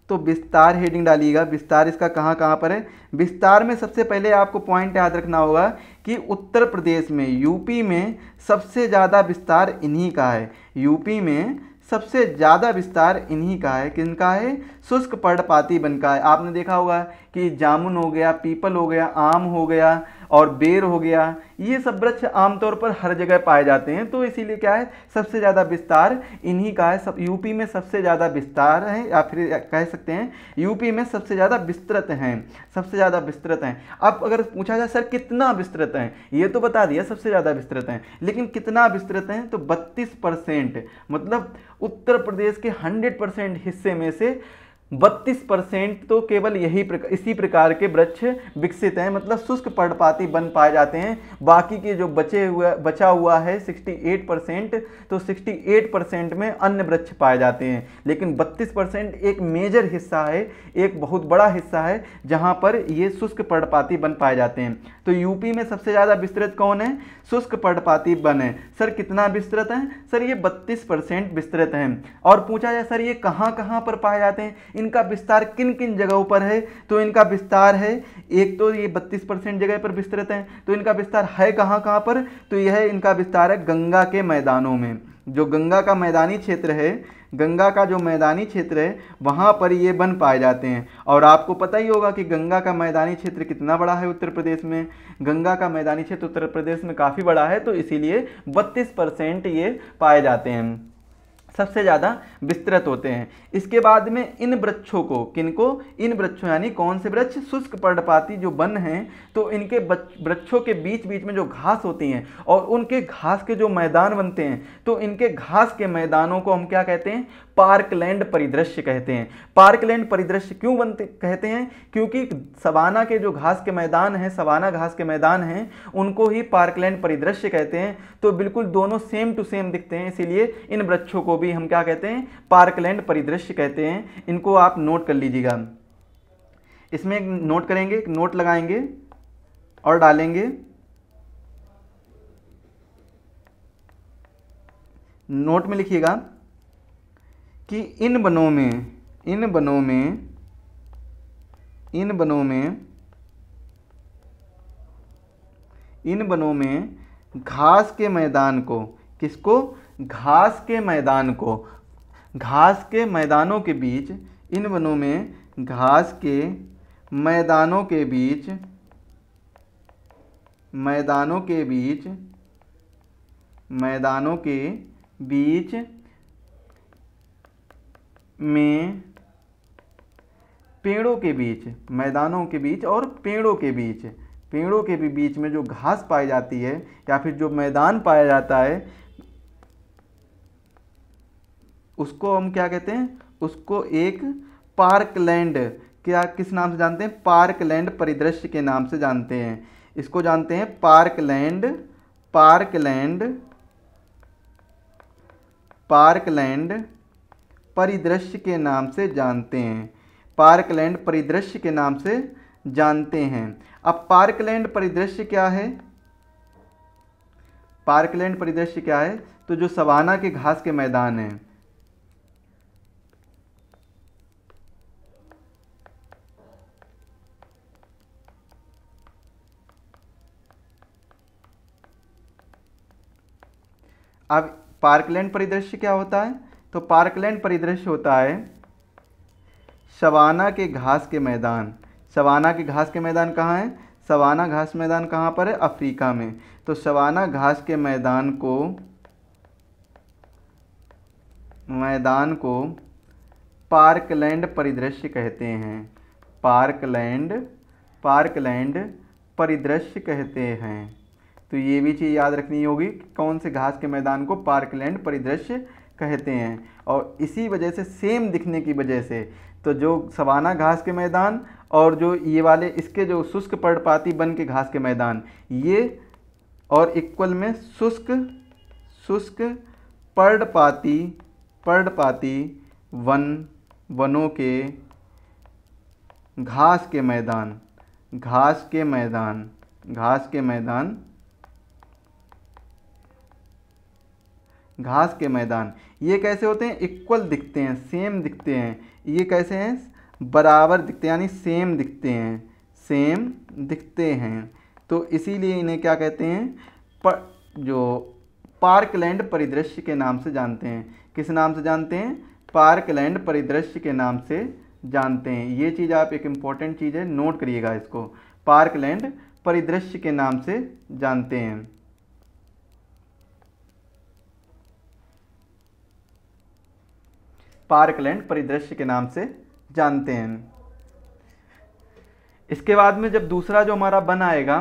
तो विस्तार हेडिंग डालिएगा, विस्तार इसका कहाँ कहाँ पर है? विस्तार में सबसे पहले आपको पॉइंट याद रखना होगा कि उत्तर प्रदेश में, यूपी में सबसे ज़्यादा विस्तार इन्हीं का है। यूपी में सबसे ज़्यादा विस्तार इन्हीं का है। किनका है? शुष्क पर्णपाती वन का है। आपने देखा होगा कि जामुन हो गया, पीपल हो गया, आम हो गया और बेर हो गया, ये सब वृक्ष आमतौर पर हर जगह पाए जाते हैं। तो इसीलिए क्या है, सबसे ज़्यादा विस्तार इन्हीं का है। सब यूपी में सबसे ज़्यादा विस्तार है, या फिर कह सकते हैं यूपी में सबसे ज़्यादा विस्तृत हैं, सबसे ज़्यादा विस्तृत हैं। अब अगर पूछा जाए सर कितना विस्तृत हैं, ये तो बता दिया सबसे ज़्यादा विस्तृत हैं, लेकिन कितना विस्तृत हैं? तो 32%, मतलब उत्तर प्रदेश के 100% हिस्से में से 32% तो केवल इसी प्रकार के वृक्ष विकसित हैं, मतलब शुष्क पर्णपाती वन पाए जाते हैं। बाकी के जो बचा हुआ है 68%, तो 68% में अन्य वृक्ष पाए जाते हैं। लेकिन 32% एक मेजर हिस्सा है, एक बहुत बड़ा हिस्सा है, जहां पर ये शुष्क पर्णपाती वन पाए जाते हैं। तो यूपी में सबसे ज़्यादा विस्तृत कौन है? शुष्क पर्णपाती वन है। सर कितना विस्तृत है? सर ये 32% विस्तृत हैं। और पूछा जाए सर ये कहाँ कहाँ पर पाए जाते हैं, इनका विस्तार किन किन जगहों पर है? तो इनका विस्तार है, एक तो ये 32% जगह पर विस्तृत हैं, तो इनका विस्तार है कहाँ कहाँ पर? तो यह इनका विस्तार है गंगा के मैदानों में। जो गंगा का मैदानी क्षेत्र है, गंगा का जो मैदानी क्षेत्र है, वहाँ पर ये वन पाए जाते हैं। और आपको पता ही होगा कि गंगा का मैदानी क्षेत्र कितना बड़ा है उत्तर प्रदेश में। गंगा का मैदानी क्षेत्र उत्तर प्रदेश में काफ़ी बड़ा है, तो इसीलिए 32% ये पाए जाते हैं। सबसे ज़्यादा विस्तृत होते हैं। इसके बाद में इन वृक्षों को, किनको, इन वृक्षों यानी कौन से वृक्ष, शुष्क पर्णपाती जो वन हैं, तो इनके वृक्षों के बीच बीच में जो घास होती हैं और उनके घास के जो मैदान बनते हैं, तो इनके घास के मैदानों को हम क्या कहते हैं, पार्कलैंड परिदृश्य कहते हैं। पार्कलैंड परिदृश्य क्यों बनते कहते हैं, क्योंकि सवाना के जो घास के मैदान हैं, सवाना घास के मैदान हैं, उनको ही पार्कलैंड परिदृश्य कहते हैं। तो बिल्कुल दोनों सेम टू सेम दिखते हैं, इसीलिए इन वृक्षों को भी हम क्या कहते हैं, पार्कलैंड परिदृश्य कहते हैं। इनको आप नोट कर लीजिएगा। इसमें एक नोट करेंगे, एक नोट लगाएंगे और डालेंगे, नोट में लिखिएगा कि इन वनों में घास के मैदान को, किसको, घास के मैदान को, घास के मैदानों के बीच, इन वनों में घास के मैदानों के बीच में पेड़ों के बीच, मैदानों के बीच और पेड़ों के भी बीच में जो घास पाई जाती है या फिर जो मैदान पाया जाता है, उसको हम क्या कहते हैं, उसको एक पार्कलैंड, क्या किस नाम से जानते हैं, पार्कलैंड परिदृश्य के नाम से जानते हैं। इसको जानते हैं पार्कलैंड परिदृश्य के नाम से जानते हैं, पार्कलैंड परिदृश्य के नाम से जानते हैं। अब पार्कलैंड परिदृश्य क्या है, पार्कलैंड परिदृश्य क्या है, तो जो सवाना के घास के मैदान हैं, अब पार्कलैंड परिदृश्य क्या होता है, तो पार्कलैंड परिदृश्य होता है सवाना के घास के मैदान। सवाना के घास के मैदान कहाँ है, सवाना घास मैदान कहाँ पर है, अफ्रीका में। तो सवाना घास के मैदान को पार्कलैंड परिदृश्य कहते हैं, पार्कलैंड परिदृश्य कहते हैं। तो ये भी चीज़ याद रखनी होगी कि कौन से घास के मैदान को पार्कलैंड परिदृश्य कहते हैं। और इसी वजह से, सेम दिखने की वजह से, तो जो सवाना घास के मैदान और जो ये वाले इसके जो शुष्क पर्णपाती वन के घास के मैदान, ये और इक्वल में शुष्क पर्णपाती वनों के घास के मैदान ये कैसे होते हैं, इक्वल दिखते हैं, सेम दिखते हैं। ये कैसे हैं, बराबर दिखते हैं, यानी सेम दिखते हैं। तो इसीलिए इन्हें क्या कहते हैं, जो पार्कलैंड परिदृश्य के नाम से जानते हैं। किस नाम से जानते हैं, पार्कलैंड परिदृश्य के नाम से जानते हैं। ये चीज़ आप, एक इम्पॉर्टेंट चीज़ है, नोट करिएगा इसको, पार्कलैंड परिदृश्य के नाम से जानते हैं। पार्कलैंड परिदृश्य के नाम से जानते हैं। इसके बाद में जब दूसरा जो हमारा वन आएगा,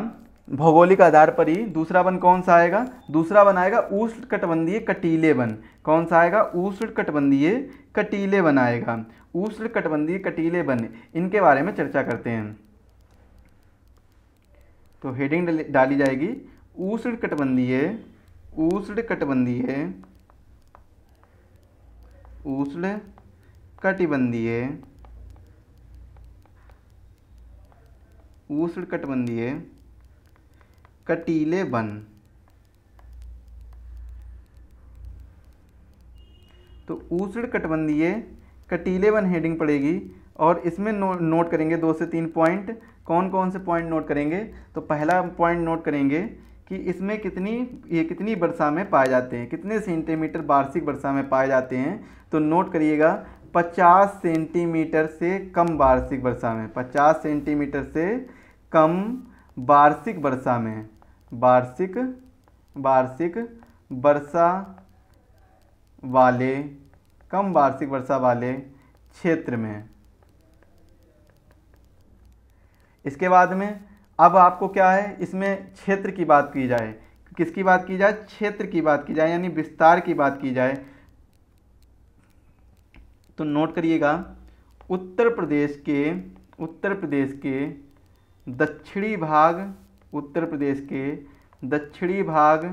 भौगोलिक आधार पर ही दूसरा वन कौन सा आएगा, दूसरा वन आएगा उष्णकटिबंधीय कटीले वन। कौन सा आएगा, उष्णकटिबंधीय कटीले वन आएगा। उष्णकटिबंधीय कटीले वन, इनके बारे में चर्चा करते हैं। तो हेडिंग डाली जाएगी उष्णकटिबंधीय कटीले वन। तो उष्णकटिबंधीय कटीले वन हेडिंग पड़ेगी और इसमें नोट करेंगे 2 से 3 पॉइंट। कौन कौन से पॉइंट नोट करेंगे, तो पहला पॉइंट नोट करेंगे कि इसमें कितनी वर्षा में पाए जाते हैं, कितने सेंटीमीटर वार्षिक वर्षा में पाए जाते हैं। तो नोट करिएगा 50 सेंटीमीटर से कम वार्षिक वर्षा में, 50 सेंटीमीटर से कम वार्षिक वर्षा में, वार्षिक वर्षा वाले कम वार्षिक वर्षा वाले क्षेत्र में। इसके बाद में अब आपको क्या है, इसमें क्षेत्र की बात की जाए, किसकी बात की जाए, क्षेत्र की बात की जाए यानी विस्तार की बात की जाए, तो नोट करिएगा उत्तर प्रदेश के दक्षिणी भाग, उत्तर प्रदेश के दक्षिणी भाग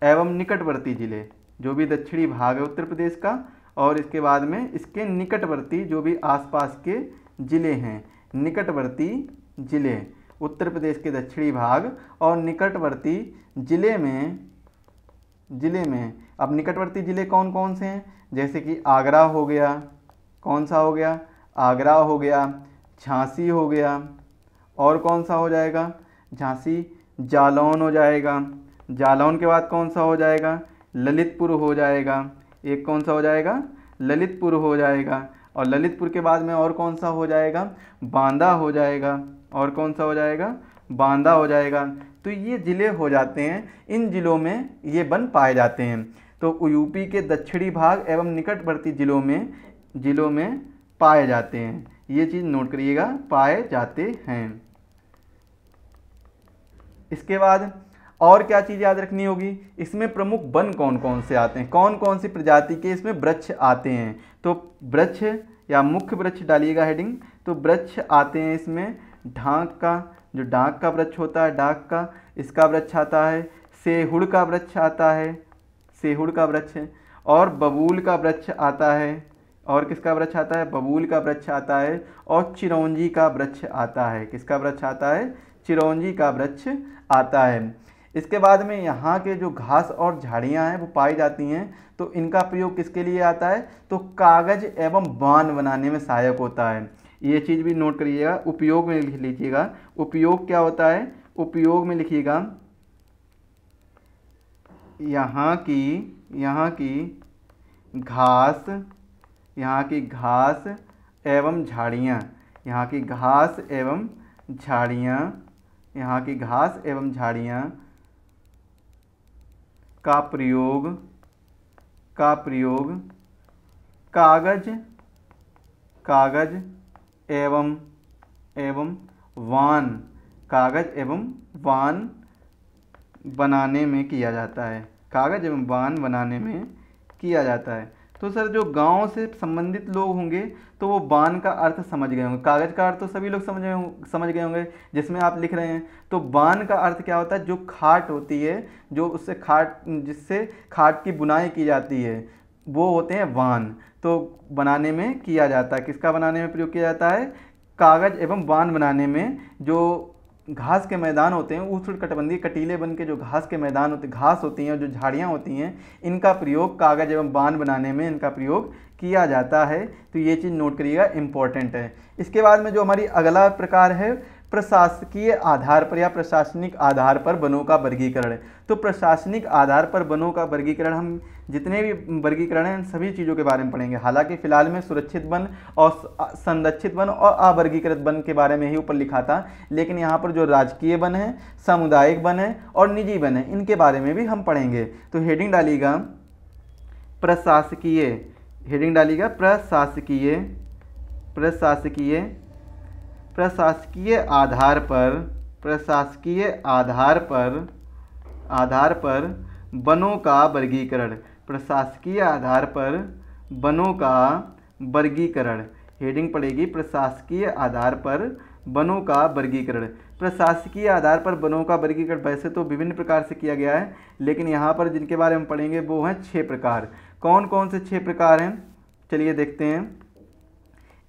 एवं निकटवर्ती जिले, जो भी दक्षिणी भाग है उत्तर प्रदेश का, और इसके बाद में इसके निकटवर्ती जो भी आसपास के जिले हैं, निकटवर्ती जिले, उत्तर प्रदेश के दक्षिणी भाग और निकटवर्ती जिले में अब निकटवर्ती जिले कौन कौन से हैं, जैसे कि आगरा हो गया, कौन सा हो गया, आगरा हो गया, झांसी हो गया, और कौन सा हो जाएगा, झांसी, जालौन हो जाएगा, जालौन के बाद कौन सा हो जाएगा, ललितपुर हो जाएगा, एक कौन सा हो जाएगा, ललितपुर हो जाएगा, और ललितपुर के बाद में और कौन सा हो जाएगा, बांदा हो जाएगा, और कौन सा हो जाएगा, बांदा हो जाएगा। तो ये ज़िले हो जाते हैं, इन ज़िलों में ये वन पाए जाते हैं। तो यूपी के दक्षिणी भाग एवं निकटवर्ती ज़िलों में पाए जाते हैं, ये चीज़ नोट करिएगा, पाए जाते हैं। इसके बाद और क्या चीज़ याद रखनी होगी, इसमें प्रमुख वन कौन कौन से आते हैं, कौन कौन सी प्रजाति के इसमें वृक्ष आते हैं। तो वृक्ष या मुख्य वृक्ष डालिएगा हेडिंग, तो वृक्ष आते हैं इसमें ढाक का, जो ढाक का वृक्ष होता है, ढाक का, इसका वृक्ष आता है, सेहुड़ का वृक्ष आता है, सेहुड़ का वृक्ष, और बबूल का वृक्ष आता है, और किसका वृक्ष आता है, बबूल का वृक्ष आता है, और चिरौंजी का वृक्ष आता है, किसका वृक्ष आता है, चिरौंजी का वृक्ष आता है। इसके बाद में यहाँ के जो घास और झाड़ियाँ हैं वो पाई जाती हैं, तो इनका प्रयोग किसके लिए आता है, तो कागज एवं बान बनाने में सहायक होता है। ये चीज़ भी नोट करिएगा, उपयोग में लिख लीजिएगा, उपयोग क्या होता है, उपयोग में लिखिएगा यहाँ की घास एवं झाड़ियाँ, यहाँ की घास एवं झाड़ियाँ का प्रयोग कागज एवं वान बनाने में किया जाता है, कागज एवं वान बनाने में किया जाता है। तो सर जो गांव से संबंधित लोग होंगे तो वो बान का अर्थ समझ गए होंगे, कागज का अर्थ तो सभी लोग समझ गए होंगे जिसमें आप लिख रहे हैं। तो बान का अर्थ क्या होता है, जो खाट होती है, जो जिससे खाट की बुनाई की जाती है, वो होते हैं वान। तो बनाने में किया जाता है, किसका बनाने में प्रयोग किया जाता है, कागज एवं वान बनाने में। जो घास के मैदान होते हैं, उष्णकटिबंधीय कटीले वन के जो घास के मैदान होते हैं, घास होती हैं, जो झाड़ियाँ होती हैं, इनका प्रयोग कागज एवं बान बनाने में इनका प्रयोग किया जाता है। तो ये चीज़ नोट करिएगा, इम्पोर्टेंट है। इसके बाद में जो हमारी अगला प्रकार है प्रशासकीय आधार पर या प्रशासनिक आधार पर वनों का वर्गीकरण। तो प्रशासनिक आधार पर वनों का वर्गीकरण, हम जितने भी वर्गीकरण हैं सभी चीज़ों के बारे में पढ़ेंगे। हालांकि फिलहाल में सुरक्षित वन और संरक्षित वन और अवर्गीकृत वन के बारे में ही ऊपर लिखा था, लेकिन यहाँ पर जो राजकीय वन है, सामुदायिक वन है और निजी वन है, इनके बारे में भी हम पढ़ेंगे। तो हेडिंग डालिएगा प्रशासकीय, हेडिंग डालिएगा प्रशासकीय आधार पर वनों का वर्गीकरण, प्रशासकीय आधार पर वनों का वर्गीकरण। हेडिंग पड़ेगी प्रशासकीय आधार पर वनों का वर्गीकरण। प्रशासकीय आधार पर वनों का वर्गीकरण वैसे तो विभिन्न प्रकार से किया गया है, लेकिन यहाँ पर जिनके बारे में पढ़ेंगे वो हैं 6 प्रकार। कौन कौन से 6 प्रकार हैं, चलिए देखते हैं।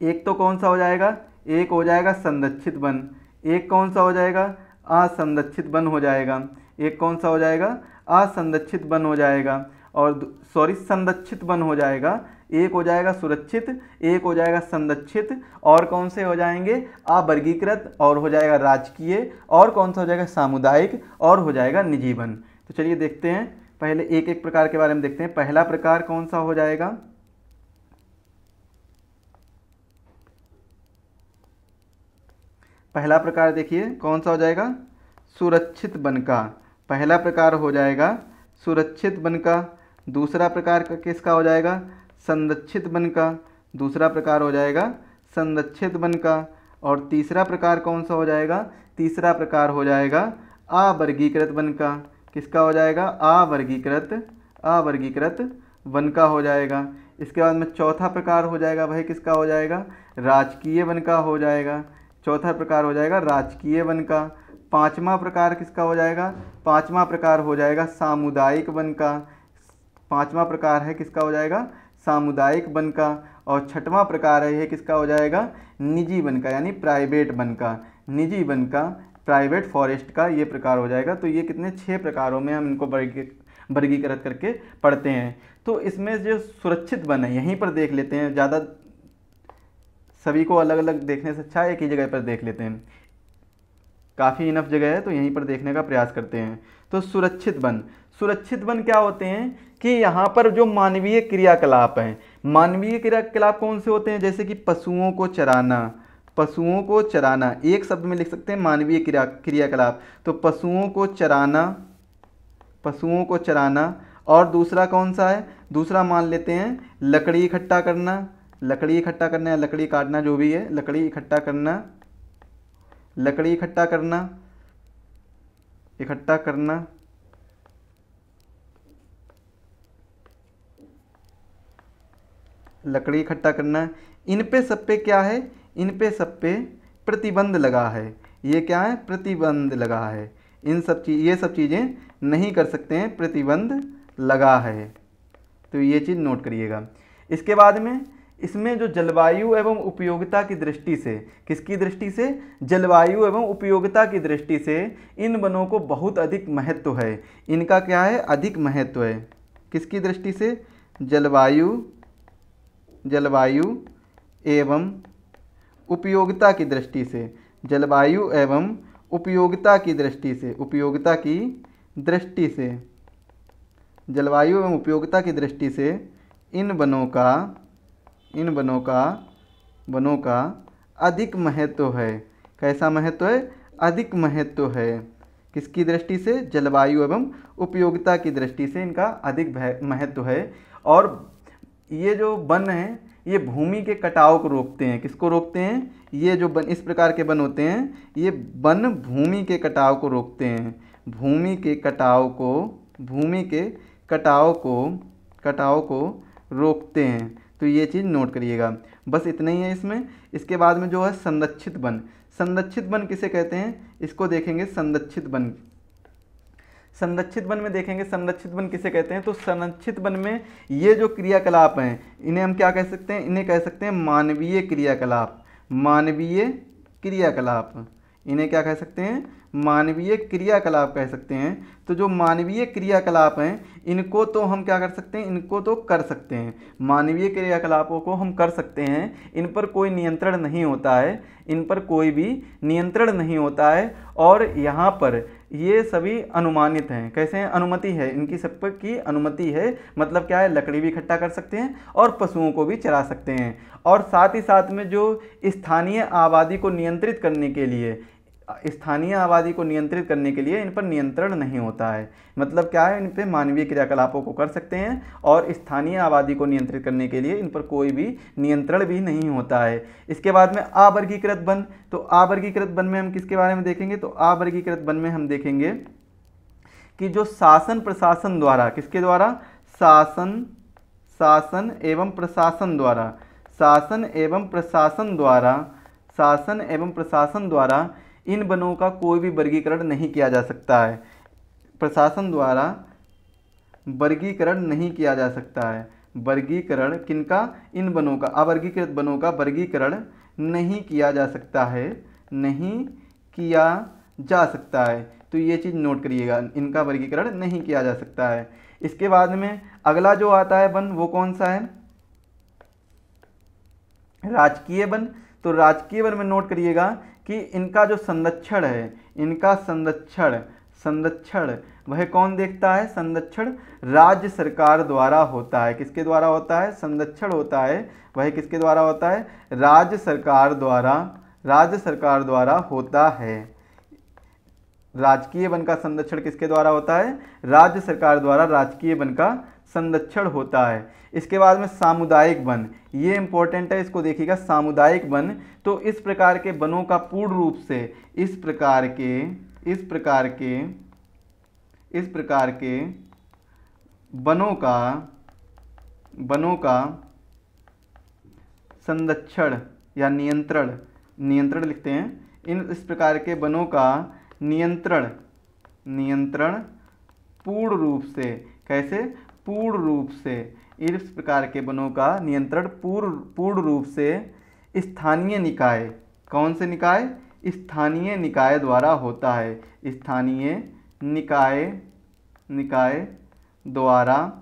एक तो कौन सा हो जाएगा, एक हो जाएगा संरक्षित वन, एक कौन सा हो जाएगा, असंरक्षित वन हो जाएगा, एक कौन सा हो जाएगा, असंरक्षित वन हो जाएगा, और संरक्षित वन हो जाएगा। एक हो जाएगा सुरक्षित, एक हो जाएगा संरक्षित, और कौन से हो जाएंगे, अवर्गीकृत, और हो जाएगा राजकीय, और कौन सा हो जाएगा सामुदायिक, और हो जाएगा निजी वन। तो चलिए देखते हैं, पहले एक एक प्रकार के बारे में देखते हैं। पहला प्रकार कौन सा हो जाएगा, पहला प्रकार देखिए कौन सा हो जाएगा, सुरक्षित वन का। पहला प्रकार हो जाएगा सुरक्षित वन का। दूसरा प्रकार का किसका हो जाएगा? संरक्षित वन का। दूसरा प्रकार हो जाएगा संरक्षित वन का। और तीसरा प्रकार कौन सा हो जाएगा? तीसरा प्रकार हो जाएगा अवर्गीकृत वन का। किसका हो जाएगा? अवर्गीकृत वन का हो जाएगा। इसके बाद में चौथा प्रकार हो जाएगा भाई किसका हो जाएगा? राजकीय वन का हो जाएगा। चौथा प्रकार हो जाएगा राजकीय वन का। पांचवा प्रकार किसका हो जाएगा? पांचवा प्रकार हो जाएगा सामुदायिक वन का। पांचवा प्रकार है किसका हो जाएगा? सामुदायिक वन का। और छठवां प्रकार है ये किसका हो जाएगा? निजी वन का, यानी प्राइवेट वन का। निजी वन का, प्राइवेट फॉरेस्ट का ये प्रकार हो जाएगा। तो ये कितने 6 प्रकारों में हम इनको वर्गीकृत करके पढ़ते हैं। तो इसमें जो सुरक्षित वन है यहीं पर देख लेते हैं, ज़्यादा सभी को अलग अलग देखने से अच्छा एक ही जगह पर देख लेते हैं। काफ़ी इनफ जगह है तो यहीं पर देखने का प्रयास करते हैं। तो सुरक्षित वन क्या होते हैं कि यहाँ पर जो मानवीय क्रियाकलाप हैं, मानवीय क्रियाकलाप कौन से होते हैं? जैसे कि पशुओं को चराना, एक शब्द में लिख सकते हैं मानवीय क्रियाकलाप। तो पशुओं को चराना। और दूसरा कौन सा है? दूसरा मान लेते हैं लकड़ी इकट्ठा करना या लकड़ी काटना, जो भी है, लकड़ी इकट्ठा करना। लकड़ी इकट्ठा करना। इन पे सब पे क्या है? इन पे सब पे प्रतिबंध लगा है। ये क्या है? प्रतिबंध लगा है। ये सब चीज़ें नहीं कर सकते हैं, प्रतिबंध लगा है। तो ये चीज़ नोट करिएगा। इसके बाद में इसमें जो जलवायु एवं उपयोगिता की दृष्टि से, किसकी दृष्टि से? जलवायु एवं उपयोगिता की दृष्टि से इन वनों को बहुत अधिक महत्व है। इनका क्या है? अधिक महत्व है। किसकी दृष्टि से? जलवायु एवं उपयोगिता की दृष्टि से। जलवायु एवं उपयोगिता की दृष्टि से। जलवायु एवं उपयोगिता की दृष्टि से इन वनों का अधिक महत्व है। कैसा महत्व है? अधिक महत्व है। किसकी दृष्टि से? जलवायु एवं उपयोगिता की दृष्टि से इनका अधिक महत्व है। और ये जो वन हैं ये भूमि के कटाव को रोकते हैं। किसको रोकते हैं? ये जो वन, इस प्रकार के वन होते हैं, ये वन भूमि के कटाव को रोकते हैं। भूमि के कटाव को रोकते हैं। तो ये चीज़ नोट करिएगा। बस इतना ही है इसमें। इसके बाद में जो है संरक्षित वन किसे कहते हैं? इसको देखेंगे संरक्षित वन में देखेंगे संरक्षित वन किसे कहते हैं। तो संरक्षित वन में ये जो क्रियाकलाप हैं इन्हें हम क्या कह सकते हैं? इन्हें कह सकते हैं मानवीय क्रियाकलाप। इन्हें क्या कह सकते हैं? मानवीय क्रियाकलाप कह सकते हैं। तो जो मानवीय क्रियाकलाप हैं इनको तो हम क्या कर सकते हैं? इनको तो कर सकते हैं, मानवीय क्रियाकलापों को हम कर सकते हैं। इन पर कोई नियंत्रण नहीं होता है, और यहाँ पर ये सभी अनुमानित हैं। कैसे हैं? अनुमति है, इनकी सब की अनुमति है। मतलब क्या है? लकड़ी भी इकट्ठा कर सकते हैं और पशुओं को भी चरा सकते हैं। और साथ ही साथ में जो स्थानीय आबादी को नियंत्रित करने के लिए इन पर नियंत्रण नहीं होता है। मतलब क्या है? इन पर मानवीय क्रियाकलापों को कर सकते हैं और स्थानीय आबादी को नियंत्रित करने के लिए इन पर कोई भी नियंत्रण भी नहीं होता है। इसके बाद में अवर्गीकृत वन। तो अवर्गीकृत वन में हम किसके बारे में देखेंगे? तो अवर्गीकृत वन में हम देखेंगे कि जो शासन प्रशासन द्वारा, किसके द्वारा? शासन एवं प्रशासन द्वारा इन वनों का कोई भी वर्गीकरण नहीं किया जा सकता है। प्रशासन द्वारा वर्गीकरण नहीं किया जा सकता है। वर्गीकरण किनका? इन वनों का, अवर्गीकृत वनों का वर्गीकरण नहीं किया जा सकता है। तो ये चीज़ नोट करिएगा, इनका वर्गीकरण नहीं किया जा सकता है। इसके बाद में अगला जो आता है वन, वो कौन सा है? राजकीय वन। तो राजकीय वन में नोट करिएगा कि इनका जो संरक्षण है, इनका संरक्षण वह कौन देखता है? संरक्षण राज्य सरकार द्वारा होता है। किसके द्वारा होता है? संरक्षण होता है वह किसके द्वारा होता है? राज्य सरकार द्वारा होता है। राजकीय वन का संरक्षण किसके द्वारा होता है? राज्य सरकार द्वारा राजकीय वन का संरक्षण होता है। इसके बाद में सामुदायिक वन, ये इंपॉर्टेंट है, इसको देखिएगा। सामुदायिक वन, तो इस प्रकार के वनों का पूर्ण रूप से इस प्रकार के वनों का संरक्षण या नियंत्रण लिखते हैं। इस प्रकार के वनों का नियंत्रण पूर्ण रूप से, कैसे? पूर्ण रूप से, इस प्रकार के वनों का नियंत्रण पूर्ण रूप से स्थानीय निकाय, कौन से निकाय? स्थानीय निकाय द्वारा होता है। स्थानीय निकाय द्वारा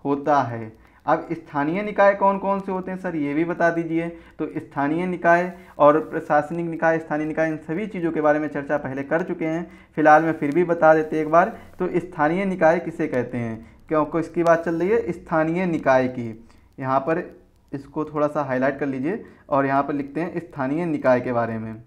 होता है। अब स्थानीय निकाय कौन कौन से होते हैं सर, ये भी बता दीजिए। तो स्थानीय निकाय और प्रशासनिक निकाय, स्थानीय निकाय, इन सभी चीज़ों के बारे में चर्चा पहले कर चुके हैं, फिलहाल में फिर भी बता देते एक बार। तो स्थानीय निकाय किसे कहते हैं, क्योंकि इसकी बात चल रही है स्थानीय निकाय की। यहाँ पर इसको थोड़ा सा हाईलाइट कर लीजिए और यहाँ पर लिखते हैं स्थानीय निकाय के बारे में।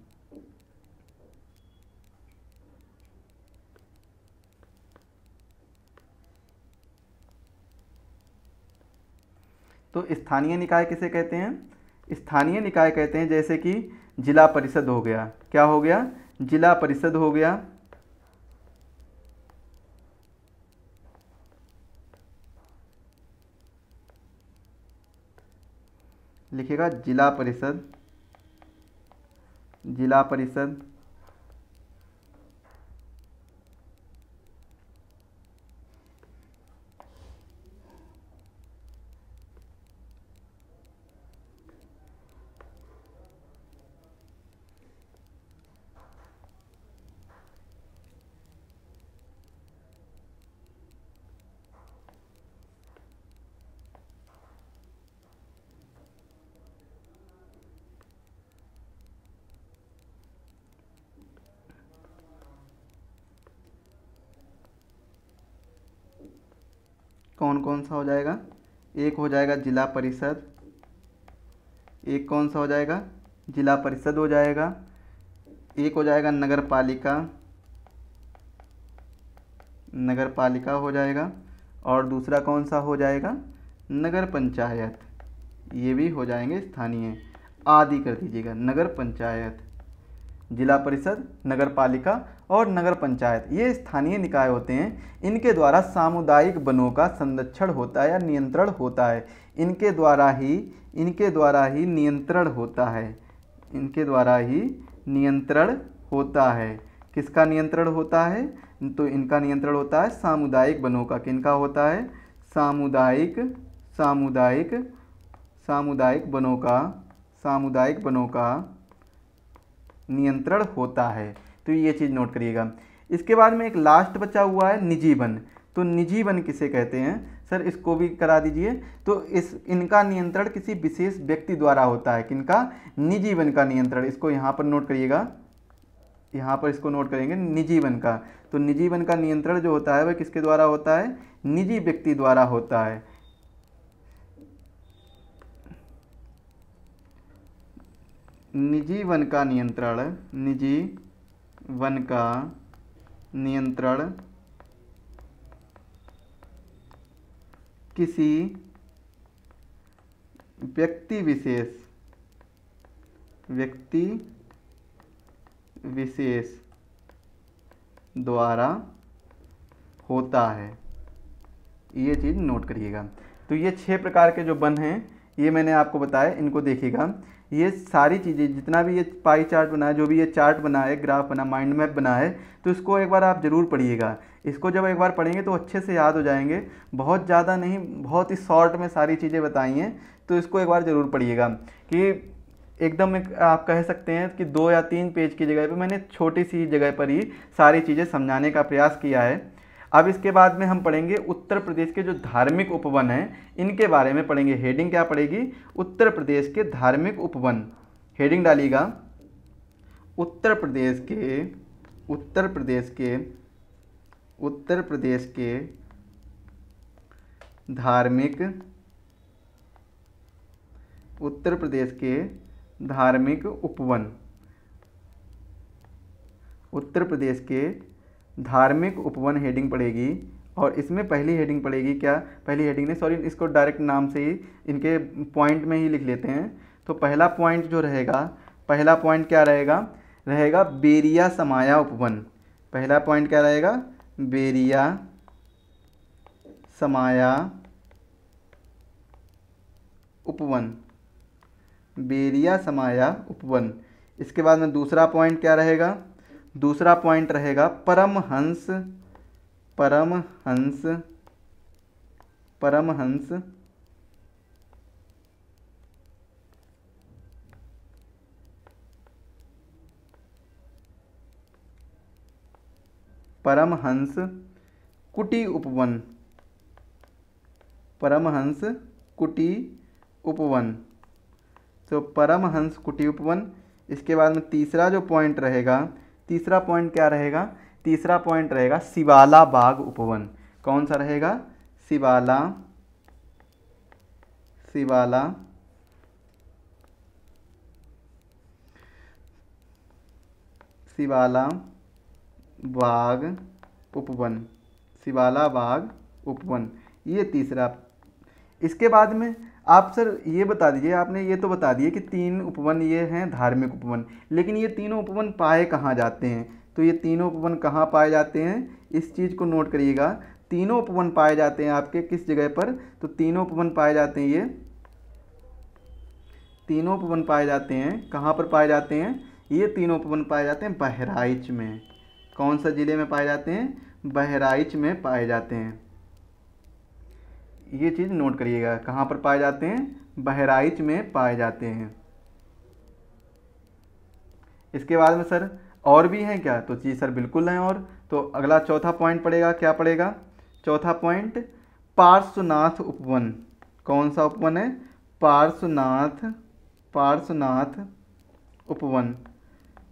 तो स्थानीय निकाय किसे कहते हैं? स्थानीय निकाय कहते हैं जैसे कि जिला परिषद हो गया। क्या हो गया? जिला परिषद हो गया। लिखिएगा जिला परिषद, जिला परिषद। कौन कौन सा हो जाएगा? एक हो जाएगा जिला परिषद, एक कौन सा हो जाएगा? जिला परिषद हो जाएगा। एक हो जाएगा नगर पालिका, नगर पालिका हो जाएगा। और दूसरा कौन सा हो जाएगा? नगर पंचायत। ये भी हो जाएंगे स्थानीय, आदि कर दीजिएगा। नगर पंचायत, जिला परिषद, नगर पालिका और नगर पंचायत, ये स्थानीय निकाय होते हैं। इनके द्वारा सामुदायिक वनों का संरक्षण होता है या नियंत्रण होता है। इनके द्वारा ही नियंत्रण होता है। इनके द्वारा ही नियंत्रण होता है। किसका नियंत्रण होता है? तो इनका नियंत्रण होता है सामुदायिक वनों का। किनका होता है? सामुदायिक वनों का नियंत्रण होता है। तो ये चीज़ नोट करिएगा। इसके बाद में एक लास्ट बचा हुआ है निजी वन। तो निजी वन किसे कहते हैं सर, इसको भी करा दीजिए। तो इनका नियंत्रण किसी विशेष व्यक्ति द्वारा होता है। किनका? निजी वन का नियंत्रण। इसको यहाँ पर नोट करिएगा, यहाँ पर इसको नोट करेंगे निजी वन का। तो निजी वन का नियंत्रण जो होता है वह किसके द्वारा होता है? निजी व्यक्ति द्वारा होता है। निजी वन का नियंत्रण किसी व्यक्ति विशेष द्वारा होता है। ये चीज़ नोट करिएगा। तो ये 6 प्रकार के जो वन हैं ये मैंने आपको बताया, इनको देखिएगा। ये सारी चीज़ें, जितना भी ये पाई चार्ट बना है, जो भी ये चार्ट बना है, ग्राफ बना, माइंड मैप बना है, तो इसको एक बार आप ज़रूर पढ़िएगा। इसको जब एक बार पढ़ेंगे तो अच्छे से याद हो जाएंगे। बहुत ज़्यादा नहीं, बहुत ही शॉर्ट में सारी चीज़ें बताई हैं। तो इसको एक बार ज़रूर पढ़िएगा कि एकदम आप कह सकते हैं कि 2 या 3 पेज की जगह पे मैंने छोटी सी जगह पर ही सारी चीज़ें समझाने का प्रयास किया है। अब इसके बाद में हम पढ़ेंगे उत्तर प्रदेश के जो धार्मिक उपवन हैं इनके बारे में पढ़ेंगे। हेडिंग क्या पड़ेगी? उत्तर प्रदेश के धार्मिक उपवन। हेडिंग डालिएगा उत्तर प्रदेश के धार्मिक उपवन। उत्तर प्रदेश के धार्मिक उपवन हेडिंग पड़ेगी। और इसमें पहली हेडिंग पड़ेगी क्या, पहली हेडिंग नहीं सॉरी, इसको डायरेक्ट नाम से ही इनके पॉइंट में ही लिख लेते हैं। तो पहला पॉइंट जो रहेगा, पहला पॉइंट क्या रहेगा, रहेगा बेरिया समाया उपवन। पहला पॉइंट क्या रहेगा, बेरिया समाया उपवन, बेरिया समाया उपवन। इसके बाद में दूसरा पॉइंट क्या रहेगा, दूसरा पॉइंट रहेगा परमहंस, परमहंस, परमहंस परमहंस कुटी उपवन, परमहंस कुटी उपवन। तो परमहंस कुटी उपवन। इसके बाद में तीसरा जो पॉइंट रहेगा, तीसरा पॉइंट क्या रहेगा, तीसरा पॉइंट रहेगा शिवाला बाग उपवन। कौन सा रहेगा, शिवाला, शिवाला शिवाला बाग उपवन, शिवाला बाग उपवन, ये तीसरा। इसके बाद में आप सर ये बता दीजिए, आपने ये तो बता दिए कि 3 उपवन ये हैं धार्मिक उपवन, लेकिन ये तीनों उपवन पाए कहाँ जाते हैं। तो ये तीनों उपवन कहाँ पाए जाते हैं, इस चीज़ को नोट करिएगा। तीनों उपवन पाए जाते हैं आपके किस जगह पर, तो तीनों उपवन पाए जाते हैं, ये तीनों उपवन पाए जाते हैं कहाँ पर पाए जाते हैं, ये तीनों उपवन पाए जाते हैं बहराइच में। कौन सा जिले में पाए जाते हैं, बहराइच में पाए जाते हैं। ये चीज़ नोट करिएगा, कहाँ पर पाए जाते हैं, बहराइच में पाए जाते हैं। इसके बाद में सर और भी हैं क्या, तो जी सर बिल्कुल हैं। और तो अगला चौथा पॉइंट पड़ेगा, क्या पड़ेगा, चौथा पॉइंट पार्श्वनाथ उपवन। कौन सा उपवन है, पार्श्वनाथ, पार्श्वनाथ उपवन।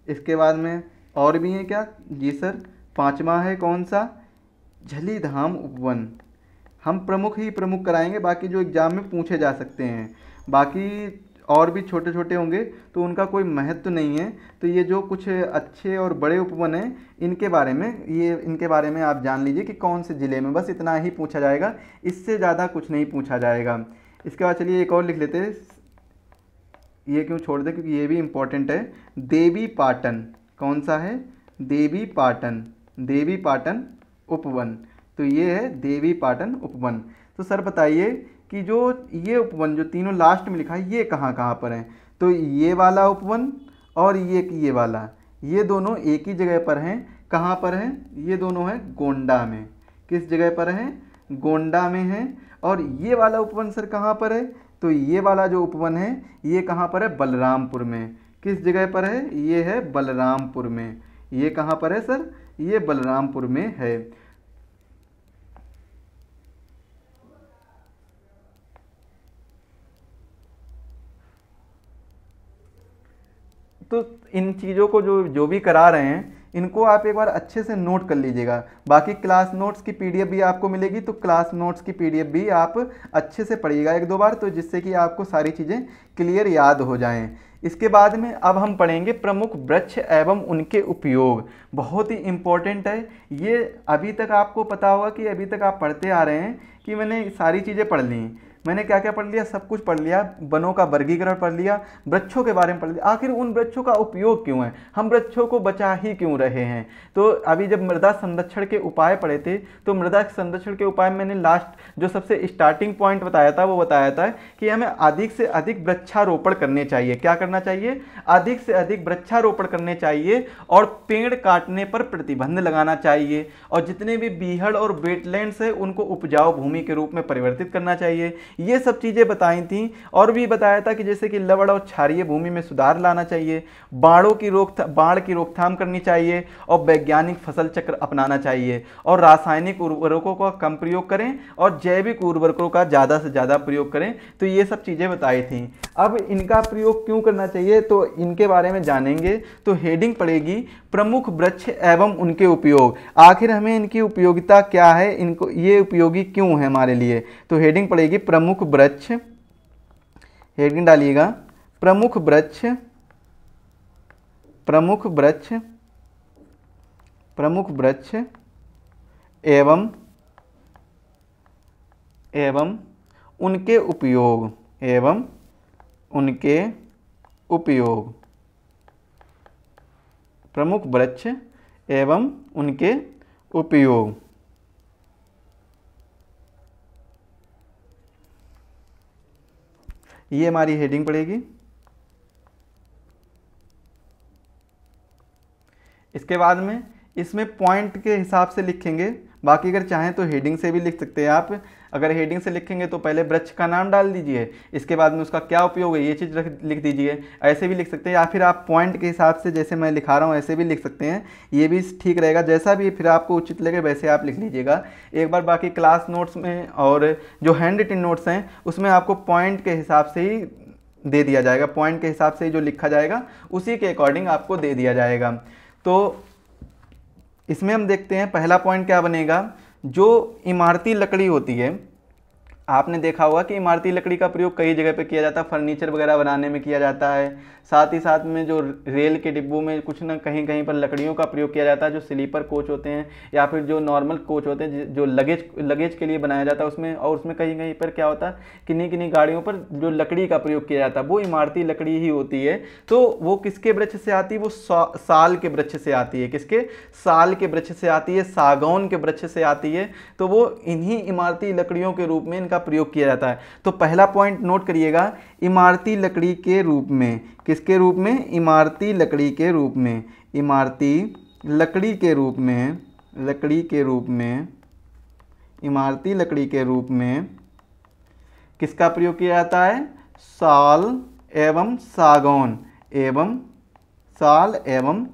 इसके बाद में और भी हैं क्या, जी सर पांचवा है कौन सा, झलीधाम उपवन। हम प्रमुख ही प्रमुख कराएंगे, बाकी जो एग्ज़ाम में पूछे जा सकते हैं, बाकी और भी छोटे छोटे होंगे तो उनका कोई महत्व तो नहीं है। तो ये जो कुछ अच्छे और बड़े उपवन हैं इनके बारे में, ये इनके बारे में आप जान लीजिए कि कौन से ज़िले में, बस इतना ही पूछा जाएगा, इससे ज़्यादा कुछ नहीं पूछा जाएगा। इसके बाद चलिए एक और लिख लेते हैं, ये क्यों छोड़ दें क्योंकि ये भी इम्पोर्टेंट है, देवी पाटन। कौन सा है, देवी पाटन, देवी पाटन उपवन। तो ये है देवी पाटन उपवन। तो सर बताइए कि जो ये उपवन जो तीनों लास्ट में लिखा है ये कहाँ कहाँ पर हैं, तो ये वाला उपवन और ये वाला, ये दोनों एक ही जगह पर हैं। कहाँ पर हैं, ये दोनों हैं गोंडा में। किस जगह पर हैं, गोंडा में हैं। और ये वाला उपवन सर कहाँ पर है, तो ये वाला जो उपवन है ये कहाँ पर है, बलरामपुर में। किस जगह पर है, ये है बलरामपुर में। ये कहाँ पर है सर, ये बलरामपुर में है। तो इन चीज़ों को जो भी करा रहे हैं इनको आप एक बार अच्छे से नोट कर लीजिएगा। बाकी क्लास नोट्स की पीडीएफ भी आपको मिलेगी, तो क्लास नोट्स की पीडीएफ भी आप अच्छे से पढ़िएगा 1-2 बार, तो जिससे कि आपको सारी चीज़ें क्लियर याद हो जाएं। इसके बाद में अब हम पढ़ेंगे प्रमुख वृक्ष एवं उनके उपयोग। बहुत ही इम्पोर्टेंट है ये। अभी तक आपको पता होगा कि अभी तक आप पढ़ते आ रहे हैं कि मैंने सारी चीज़ें पढ़ ली, मैंने क्या क्या पढ़ लिया, सब कुछ पढ़ लिया, वनों का वर्गीकरण पढ़ लिया, वृक्षों के बारे में पढ़ लिया। आखिर उन वृक्षों का उपयोग क्यों है, हम वृक्षों को बचा ही क्यों रहे हैं। तो अभी जब मृदा संरक्षण के उपाय पढ़े थे, तो मृदा संरक्षण के उपाय मैंने लास्ट जो सबसे स्टार्टिंग पॉइंट बताया था वो बताया था कि हमें अधिक से अधिक वृक्षारोपण करने चाहिए। क्या करना चाहिए, अधिक से अधिक वृक्षारोपण करने चाहिए और पेड़ काटने पर प्रतिबंध लगाना चाहिए। और जितने भी बीहड़ और वेटलैंड्स है उनको उपजाऊ भूमि के रूप में परिवर्तित करना चाहिए। ये सब चीज़ें बताई थी। और भी बताया था कि जैसे कि लवण और क्षारीय भूमि में सुधार लाना चाहिए, बाढ़ की रोकथाम करनी चाहिए और वैज्ञानिक फसल चक्र अपनाना चाहिए, और रासायनिक उर्वरकों का कम प्रयोग करें और जैविक उर्वरकों का ज़्यादा से ज़्यादा प्रयोग करें। तो ये सब चीज़ें बताई थी। अब इनका प्रयोग क्यों करना चाहिए तो इनके बारे में जानेंगे। तो हेडिंग पड़ेगी प्रमुख वृक्ष एवं उनके उपयोग। आखिर हमें इनकी उपयोगिता क्या है, इनको ये उपयोगी क्यों है हमारे लिए। तो हेडिंग पड़ेगी प्रमुख वृक्ष, हेडिंग डालिएगा प्रमुख वृक्ष, प्रमुख वृक्ष प्रमुख वृक्ष एवं उनके उपयोग प्रमुख वृक्ष एवं उनके उपयोग। ये हमारी हेडिंग पड़ेगी। इसके बाद में इसमें पॉइंट के हिसाब से लिखेंगे, बाकी अगर चाहें तो हेडिंग से भी लिख सकते हैं आप। अगर हेडिंग से लिखेंगे तो पहले वृक्ष का नाम डाल दीजिए, इसके बाद में उसका क्या उपयोग है ये चीज़ लिख दीजिए। ऐसे भी लिख सकते हैं, या फिर आप पॉइंट के हिसाब से जैसे मैं लिखा रहा हूँ ऐसे भी लिख सकते हैं, ये भी ठीक रहेगा। जैसा भी फिर आपको उचित लगे वैसे आप लिख लीजिएगा एक बार। बाकी क्लास नोट्स में और जो हैंड रिटन नोट्स हैं उसमें आपको पॉइंट के हिसाब से ही दे दिया जाएगा, पॉइंट के हिसाब से जो लिखा जाएगा उसी के अकॉर्डिंग आपको दे दिया जाएगा। तो इसमें हम देखते हैं पहला पॉइंट क्या बनेगा। जो इमारती लकड़ी होती है, आपने देखा होगा कि इमारती लकड़ी का प्रयोग कई जगह पे किया जाता है, फर्नीचर वगैरह बनाने में किया जाता है। साथ ही साथ में जो रेल के डिब्बों में कुछ ना कहीं कहीं पर लकड़ियों का प्रयोग किया जाता है। जो स्लीपर कोच होते हैं या फिर जो नॉर्मल कोच होते हैं जो लगेज के लिए बनाया जाता है उसमें, और उसमें कहीं कहीं पर क्या होता है किन्हीं किन्हीं गाड़ियों पर जो लकड़ी का प्रयोग किया जाता है वो इमारती लकड़ी ही होती है। तो वो किसके वृक्ष से आती है, वो साल के वृक्ष से आती है। किसके? साल के वृक्ष से आती है, सागौन के वृक्ष से आती है। तो वो इन्हीं इमारती लकड़ियों के रूप में इनका प्रयोग किया जाता है। तो पहला पॉइंट नोट करिएगा, इमारती लकड़ी के रूप में। किसके रूप में? इमारती लकड़ी के रूप में। इमारती लकड़ी के रूप में, लकड़ी के रूप में, इमारती लकड़ी के रूप में किसका प्रयोग किया जाता है? साल एवं सागौन एवं साल एवं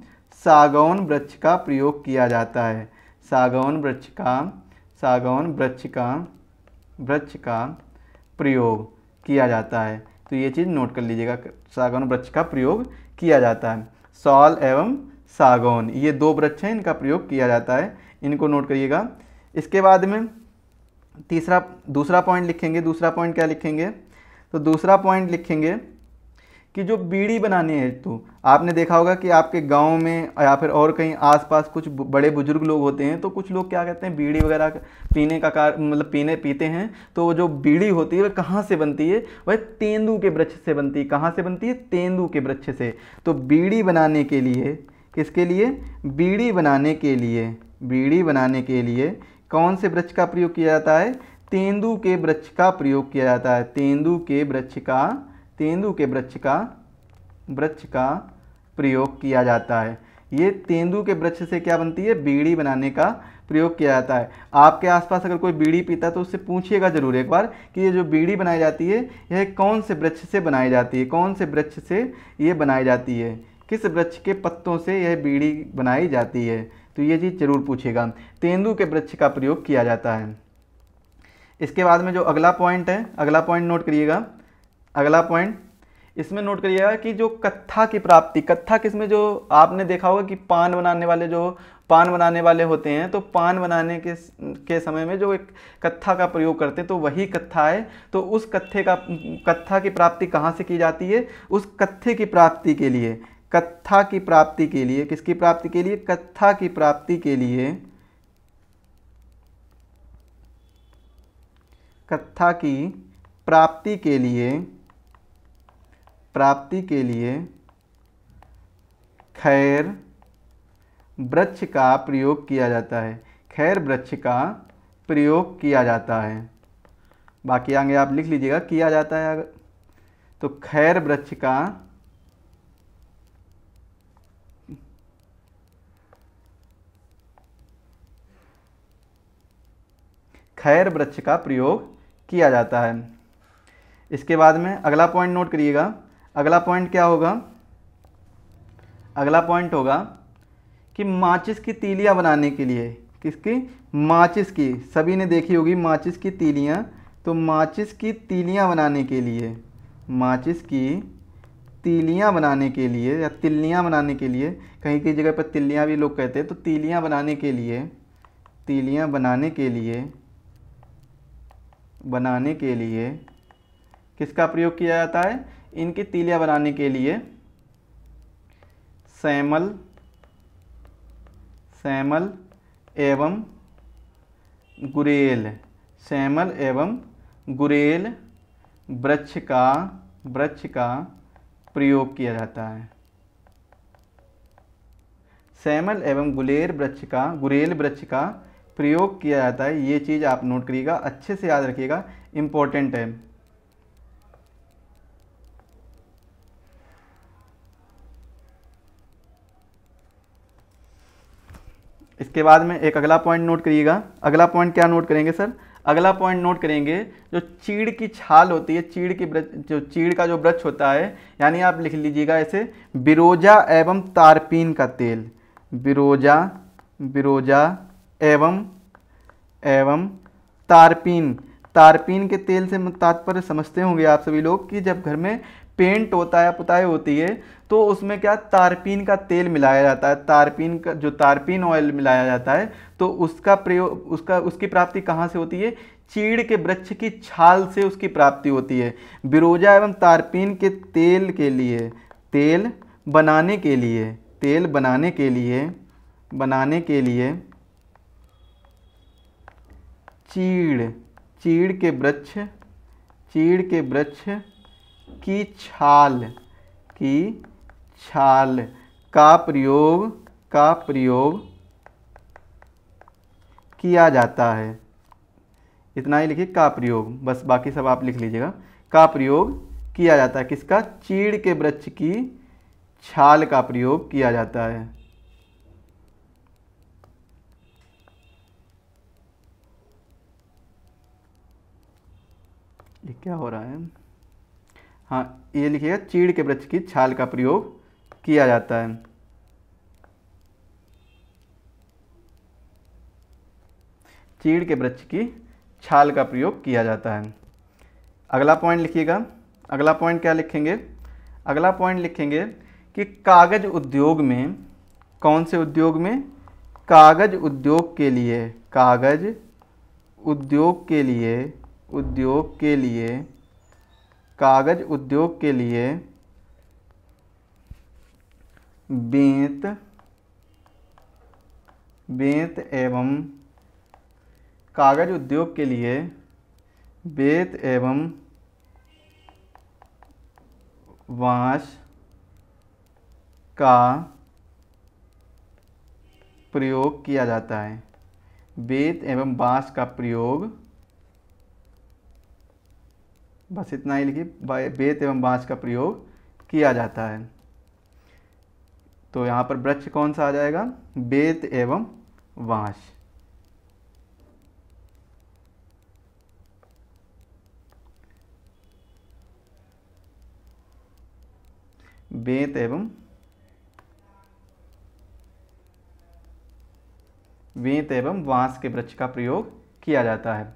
सागौन वृक्ष का प्रयोग किया जाता है। सागौन वृक्ष का प्रयोग किया जाता है। तो ये चीज़ नोट कर लीजिएगा, सागौन वृक्ष का प्रयोग किया जाता है। साल एवं सागौन ये दो वृक्ष हैं, इनका प्रयोग किया जाता है, इनको नोट करिएगा। इसके बाद में दूसरा पॉइंट लिखेंगे। दूसरा पॉइंट क्या लिखेंगे? तो दूसरा पॉइंट लिखेंगे कि जो बीड़ी बनाने हेतु, आपने देखा होगा कि आपके गांव में या फिर और कहीं आसपास कुछ बड़े बुजुर्ग लोग होते हैं, तो कुछ लोग क्या कहते हैं बीड़ी वगैरह पीने का पीते हैं। तो वो जो बीड़ी होती है वह कहाँ से बनती है? वह तेंदू के वृक्ष से बनती है। कहाँ से बनती है? तेंदू के वृक्ष से। तो बीड़ी बनाने के लिए, किसके लिए? बीड़ी बनाने के लिए कौन से वृक्ष का प्रयोग किया जाता है? तेंदू के वृक्ष का प्रयोग किया जाता है। तेंदू के वृक्ष का प्रयोग किया जाता है। ये तेंदू के वृक्ष से क्या बनती है? बीड़ी बनाने का प्रयोग किया जाता है। आपके आसपास अगर कोई बीड़ी पीता है तो उससे पूछिएगा जरूर एक बार कि ये जो बीड़ी बनाई जाती है यह कौन से वृक्ष से बनाई जाती है? कौन से वृक्ष से ये बनाई जाती है? किस वृक्ष के पत्तों से यह बीड़ी बनाई जाती है? तो ये चीज़ जरूर पूछेगा। तेंदू के वृक्ष का प्रयोग किया जाता है। इसके बाद में जो अगला पॉइंट है, अगला पॉइंट नोट करिएगा। अगला पॉइंट इसमें नोट करिएगा कि जो कत्था की प्राप्ति, कत्था किसमें, जो आपने देखा होगा कि पान बनाने वाले होते हैं, तो पान बनाने के समय में जो एक कत्था का प्रयोग करते हैं तो वही कत्था है। तो उस कत्था की प्राप्ति कहाँ से की जाती है? उस कत्थे की प्राप्ति के लिए, कत्था की प्राप्ति के लिए, किसकी प्राप्ति के लिए? कत्था की प्राप्ति के लिए, कत्था की प्राप्ति के लिए खैर वृक्ष का प्रयोग किया जाता है। खैर वृक्ष का प्रयोग किया जाता है। बाकी आगे आप लिख लीजिएगा किया जाता है। तो खैर वृक्ष का प्रयोग किया जाता है। इसके बाद में अगला पॉइंट नोट करिएगा। अगला पॉइंट क्या होगा? अगला पॉइंट होगा कि माचिस की तीलियां बनाने के लिए, किसकी? माचिस की, सभी ने देखी होगी माचिस की तीलियां। तो माचिस की तीलियां बनाने के लिए, माचिस की तीलियां बनाने के लिए या तिल्लियां बनाने के लिए, कहीं कहीं जगह पर तिल्लियां भी लोग कहते हैं, तो तीलियां बनाने के लिए किसका प्रयोग किया जाता है? इनकी तीलियां बनाने के लिए सैमल एवं गुरेल, सैमल एवं गुरेल वृक्ष का प्रयोग किया जाता है। सैमल एवं गुरेल वृक्ष का प्रयोग किया जाता है। ये चीज़ आप नोट करिएगा, अच्छे से याद रखिएगा, इम्पोर्टेंट है। इसके बाद में एक अगला पॉइंट नोट करिएगा। अगला पॉइंट क्या नोट करेंगे सर? अगला पॉइंट नोट करेंगे जो चीड़ की छाल होती है, चीड़ का जो वृक्ष होता है, यानी आप लिख लीजिएगा ऐसे, बिरोजा एवं तारपीन का तेल, बिरोजा एवं तारपीन के तेल से तात्पर्य समझते होंगे आप सभी लोग कि जब घर में पेंट होता है, पुताई होती है, तो उसमें क्या तारपीन का तेल मिलाया जाता है। तारपीन का जो तारपीन ऑयल मिलाया जाता है, तो उसका प्रयोग उसकी प्राप्ति कहाँ से होती है? चीड़ के वृक्ष की छाल से उसकी प्राप्ति होती है। बिरोजा एवं तारपीन के तेल के लिए, तेल बनाने के लिए चीड़ के वृक्ष की छाल का प्रयोग किया जाता है। इतना ही लिखिए, का प्रयोग, बस बाकी सब आप लिख लीजिएगा। का प्रयोग किया जाता है, किसका? चीड़ के वृक्ष की छाल का प्रयोग किया जाता है। ये क्या हो रहा है? हाँ, ये लिखिएगा, चीड़ के वृक्ष की छाल का प्रयोग किया जाता है। चीड़ के वृक्ष की छाल का प्रयोग किया जाता है। अगला पॉइंट लिखिएगा। अगला पॉइंट क्या लिखेंगे? अगला पॉइंट लिखेंगे कि कागज उद्योग में, कौन से उद्योग में? कागज उद्योग के लिए बेंत एवं बांस का प्रयोग किया जाता है। बेंत एवं बांस का प्रयोग, बस इतना ही लिखिए, बेंत एवं बांस का प्रयोग किया जाता है। तो यहाँ पर वृक्ष कौन सा आ जाएगा? बेंत एवं बांस। बेंत एवं बांस के वृक्ष का प्रयोग किया जाता है।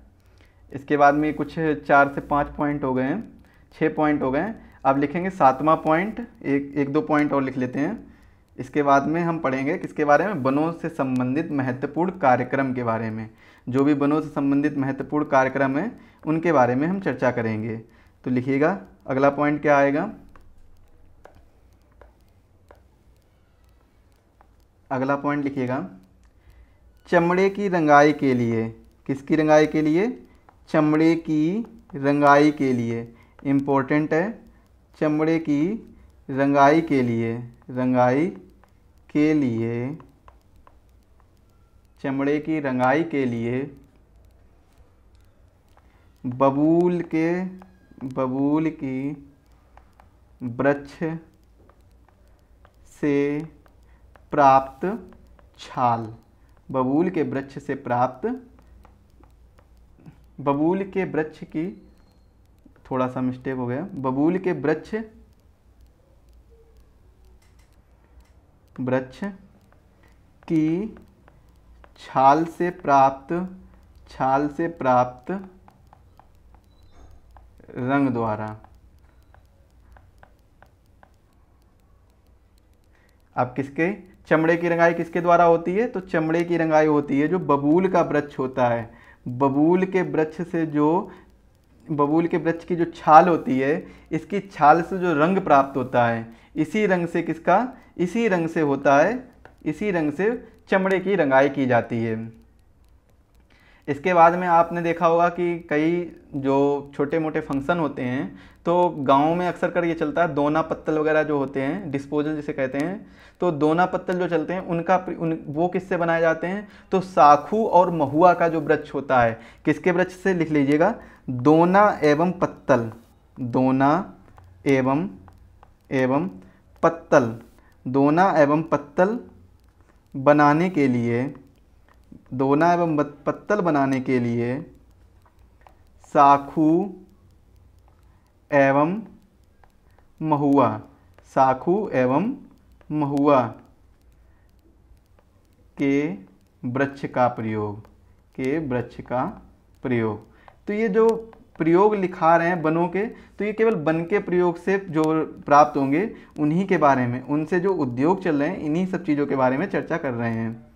इसके बाद में कुछ 4 से 5 पॉइंट हो गए हैं, 6 पॉइंट हो गए हैं। अब लिखेंगे 7वां पॉइंट, एक दो पॉइंट और लिख लेते हैं। इसके बाद में हम पढ़ेंगे किसके बारे में? वनों से संबंधित महत्वपूर्ण कार्यक्रम के बारे में। जो भी वनों से संबंधित महत्वपूर्ण कार्यक्रम है, उनके बारे में हम चर्चा करेंगे। तो लिखिएगा, अगला पॉइंट क्या आएगा? अगला पॉइंट लिखिएगा, चमड़े की रंगाई के लिए। किसकी रंगाई के लिए? चमड़े की रंगाई के लिए। इम्पोर्टेंट है, चमड़े की रंगाई के लिए, चमड़े की रंगाई के लिए बबूल की वृक्ष से प्राप्त छाल, बबूल के वृक्ष से प्राप्त, बबूल के वृक्ष की, थोड़ा सा मिस्टेक हो गया, बबूल के वृक्ष की छाल से प्राप्त रंग द्वारा। अब किसके? चमड़े की रंगाई किसके द्वारा होती है? तो चमड़े की रंगाई होती है जो बबूल का वृक्ष होता है। बबूल के वृक्ष की जो छाल होती है, इसकी छाल से जो रंग प्राप्त होता है, इसी रंग से किसका? इसी रंग से होता है इसी रंग से चमड़े की रंगाई की जाती है। इसके बाद में आपने देखा होगा कि कई जो छोटे मोटे फंक्शन होते हैं तो गाँव में अक्सर कर ये चलता है, दोना पत्तल वगैरह जो होते हैं, डिस्पोजल जिसे कहते हैं, तो दोना पत्तल जो चलते हैं वो किससे बनाए जाते हैं, तो साखू और महुआ का जो वृक्ष होता है, किसके वृक्ष से, लिख लीजिएगा, दोना एवं पत्तल, दोना एवं पत्तल, दोना एवं पत्तल बनाने के लिए, दोना एवं पत्तल बनाने के लिए साखू एवं महुआ, साखू एवं महुआ के वृक्ष का प्रयोग, तो ये जो प्रयोग लिखा रहे हैं बनों के, तो ये केवल बन के प्रयोग से जो प्राप्त होंगे उन्हीं के बारे में, उनसे जो उद्योग चल रहे हैं इन्हीं सब चीज़ों के बारे में चर्चा कर रहे हैं।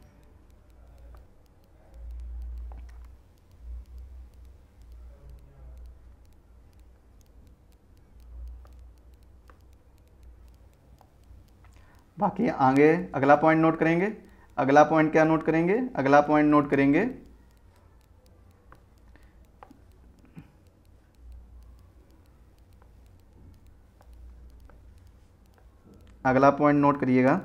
बाकी आगे अगला पॉइंट नोट करेंगे। अगला पॉइंट क्या नोट करेंगे, अगला पॉइंट नोट करेंगे अगला पॉइंट नोट करिएगा।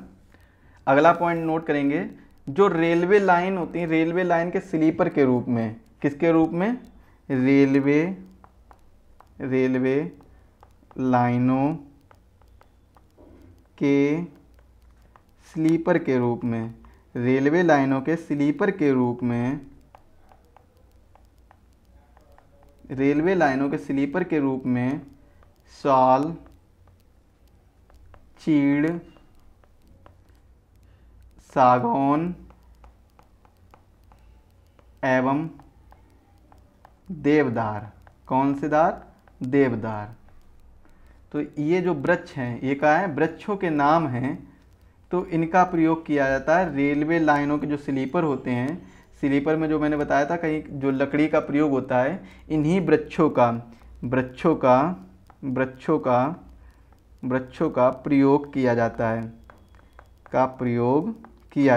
अगला पॉइंट नोट करेंगे जो रेलवे लाइन होती है, रेलवे लाइन के स्लीपर के रूप में, किसके रूप में, रेलवे लाइनों के स्लीपर के रूप में, रेलवे लाइनों के स्लीपर के रूप में, रेलवे लाइनों के स्लीपर के रूप में साल, चीड़, सागौन एवं देवदार, कौन से दार, देवदार। तो ये जो वृक्ष हैं ये क्या है, वृक्षों के नाम हैं, तो इनका प्रयोग किया जाता है रेलवे लाइनों के जो स्लीपर होते हैं, स्लीपर में जो मैंने बताया था कहीं जो लकड़ी का प्रयोग होता है, इन्हीं वृक्षों का प्रयोग किया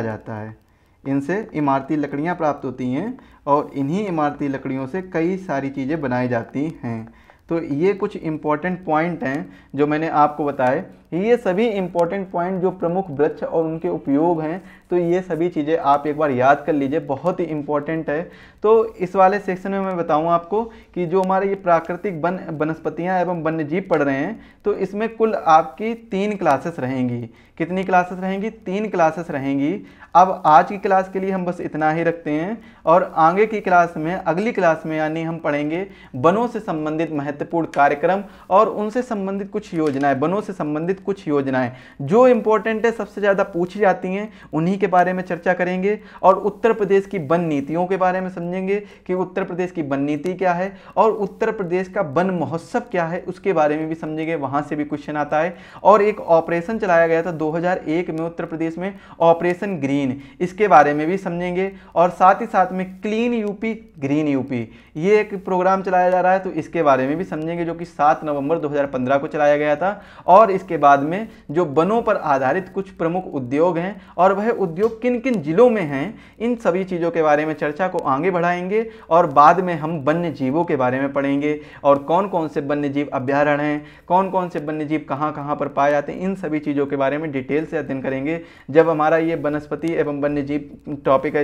जाता है, इनसे इमारती लकड़ियाँ प्राप्त होती हैं और इन्हीं इमारती लकड़ियों से कई सारी चीज़ें बनाई जाती हैं। तो ये कुछ इम्पॉर्टेंट पॉइंट हैं जो मैंने आपको बताए। ये सभी इम्पॉर्टेंट पॉइंट जो प्रमुख वृक्ष और उनके उपयोग हैं, तो ये सभी चीज़ें आप एक बार याद कर लीजिए, बहुत ही इम्पॉर्टेंट है। तो इस वाले सेक्शन में मैं बताऊं आपको कि जो हमारे ये प्राकृतिक वनस्पतियां एवं वन्यजीव पढ़ रहे हैं, तो इसमें कुल आपकी 3 क्लासेस रहेंगी। कितनी क्लासेस रहेंगी, 3 क्लासेस रहेंगी। अब आज की क्लास के लिए हम बस इतना ही रखते हैं और आगे की क्लास में, अगली क्लास में यानी हम पढ़ेंगे वनों से संबंधित महत्वपूर्ण कार्यक्रम और उनसे संबंधित कुछ योजनाएं, वनों से संबंधित कुछ योजनाएं जो इंपॉर्टेंट है, सबसे ज़्यादा पूछी जाती हैं, उन्हीं के बारे में चर्चा करेंगे। और उत्तर प्रदेश की वन नीतियों के बारे में समझेंगे कि उत्तर प्रदेश की वन नीति क्या है और उत्तर प्रदेश का वन महोत्सव क्या है, उसके बारे में भी समझेंगे, वहाँ से भी क्वेश्चन आता है। और एक ऑपरेशन चलाया गया था 2001 में उत्तर प्रदेश में, ऑपरेशन ग्रीन, इसके बारे में भी समझेंगे। और साथ ही साथ में क्लीन यूपी ग्रीन यूपी, ये एक प्रोग्राम चलाया जा रहा है, तो इसके बारे में भी समझेंगे, जो कि 7 नवंबर 2015 को चलाया गया था। और इसके बाद में जो वनों पर आधारित कुछ प्रमुख उद्योग हैं और वह उद्योग किन किन जिलों में हैं, इन सभी चीज़ों के बारे में चर्चा को आगे बढ़ाएंगे। और बाद में हम वन्य जीवों के बारे में पढ़ेंगे और कौन कौन से वन्य जीव अभ्यारण्य हैं, कौन कौन से वन्य जीव कहाँ कहाँ पर पाए जाते हैं, इन सभी चीज़ों के बारे में डिटेल से अध्ययन करेंगे। जब हमारा ये वनस्पति एवं वन्य जीव टॉपिक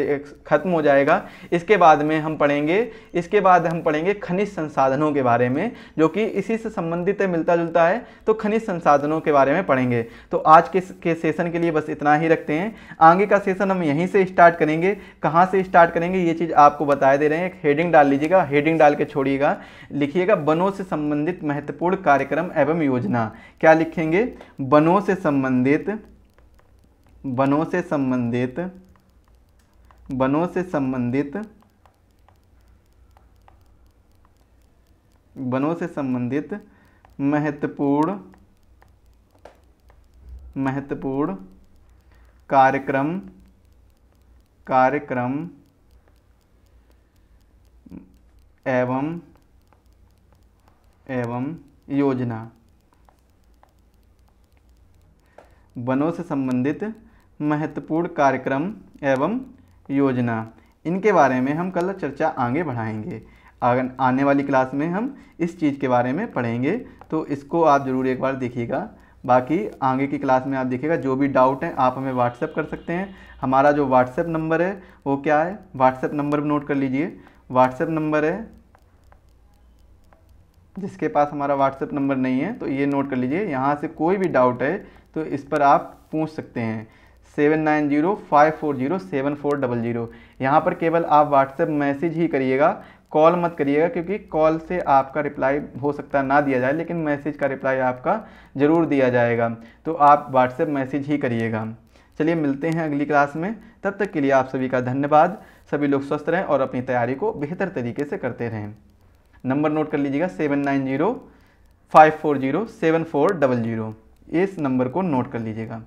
खत्म हो जाएगा, इसके बाद हम पढ़ेंगे खनिज संसाधनों के बारे में, जो कि इसी से संबंधित है, मिलता जुलता है। तो खनिज संसाधनों के बारे में पढ़ेंगे। तो आज के सेशन के लिए बस इतना ही रखते हैं। आगे का सेशन हम यहीं से स्टार्ट करेंगे। कहाँ से स्टार्ट करेंगे ये चीज़ आपको बता दे रहे हैं। एक हेडिंग डाल लीजिएगा, हेडिंग डाल के छोड़िएगा, लिखिएगा वनों से संबंधित महत्वपूर्ण कार्यक्रम एवं योजना। क्या लिखेंगे, वनों से संबंधित महत्वपूर्ण कार्यक्रम एवं योजना। वनों से संबंधित महत्वपूर्ण कार्यक्रम एवं योजना, इनके बारे में हम कल चर्चा आगे बढ़ाएंगे। आने वाली क्लास में हम इस चीज़ के बारे में पढ़ेंगे, तो इसको आप ज़रूर एक बार देखिएगा। बाकी आगे की क्लास में आप देखिएगा, जो भी डाउट है आप हमें व्हाट्सएप कर सकते हैं। हमारा जो व्हाट्सएप नंबर है वो क्या है, व्हाट्सएप नंबर नोट कर लीजिए। व्हाट्सएप नंबर है, जिसके पास हमारा व्हाट्सएप नंबर नहीं है तो ये नोट कर लीजिए। यहाँ से कोई भी डाउट है तो इस पर आप पूछ सकते हैं, 7905407400। यहाँ पर केवल आप व्हाट्सएप मैसेज ही करिएगा, कॉल मत करिएगा, क्योंकि कॉल से आपका रिप्लाई हो सकता है ना दिया जाए, लेकिन मैसेज का रिप्लाई आपका ज़रूर दिया जाएगा। तो आप व्हाट्सएप मैसेज ही करिएगा। चलिए मिलते हैं अगली क्लास में, तब तक के लिए आप सभी का धन्यवाद। सभी लोग स्वस्थ रहें और अपनी तैयारी को बेहतर तरीके से करते रहें। नंबर नोट कर लीजिएगा, 7905407400, इस नंबर को नोट कर लीजिएगा।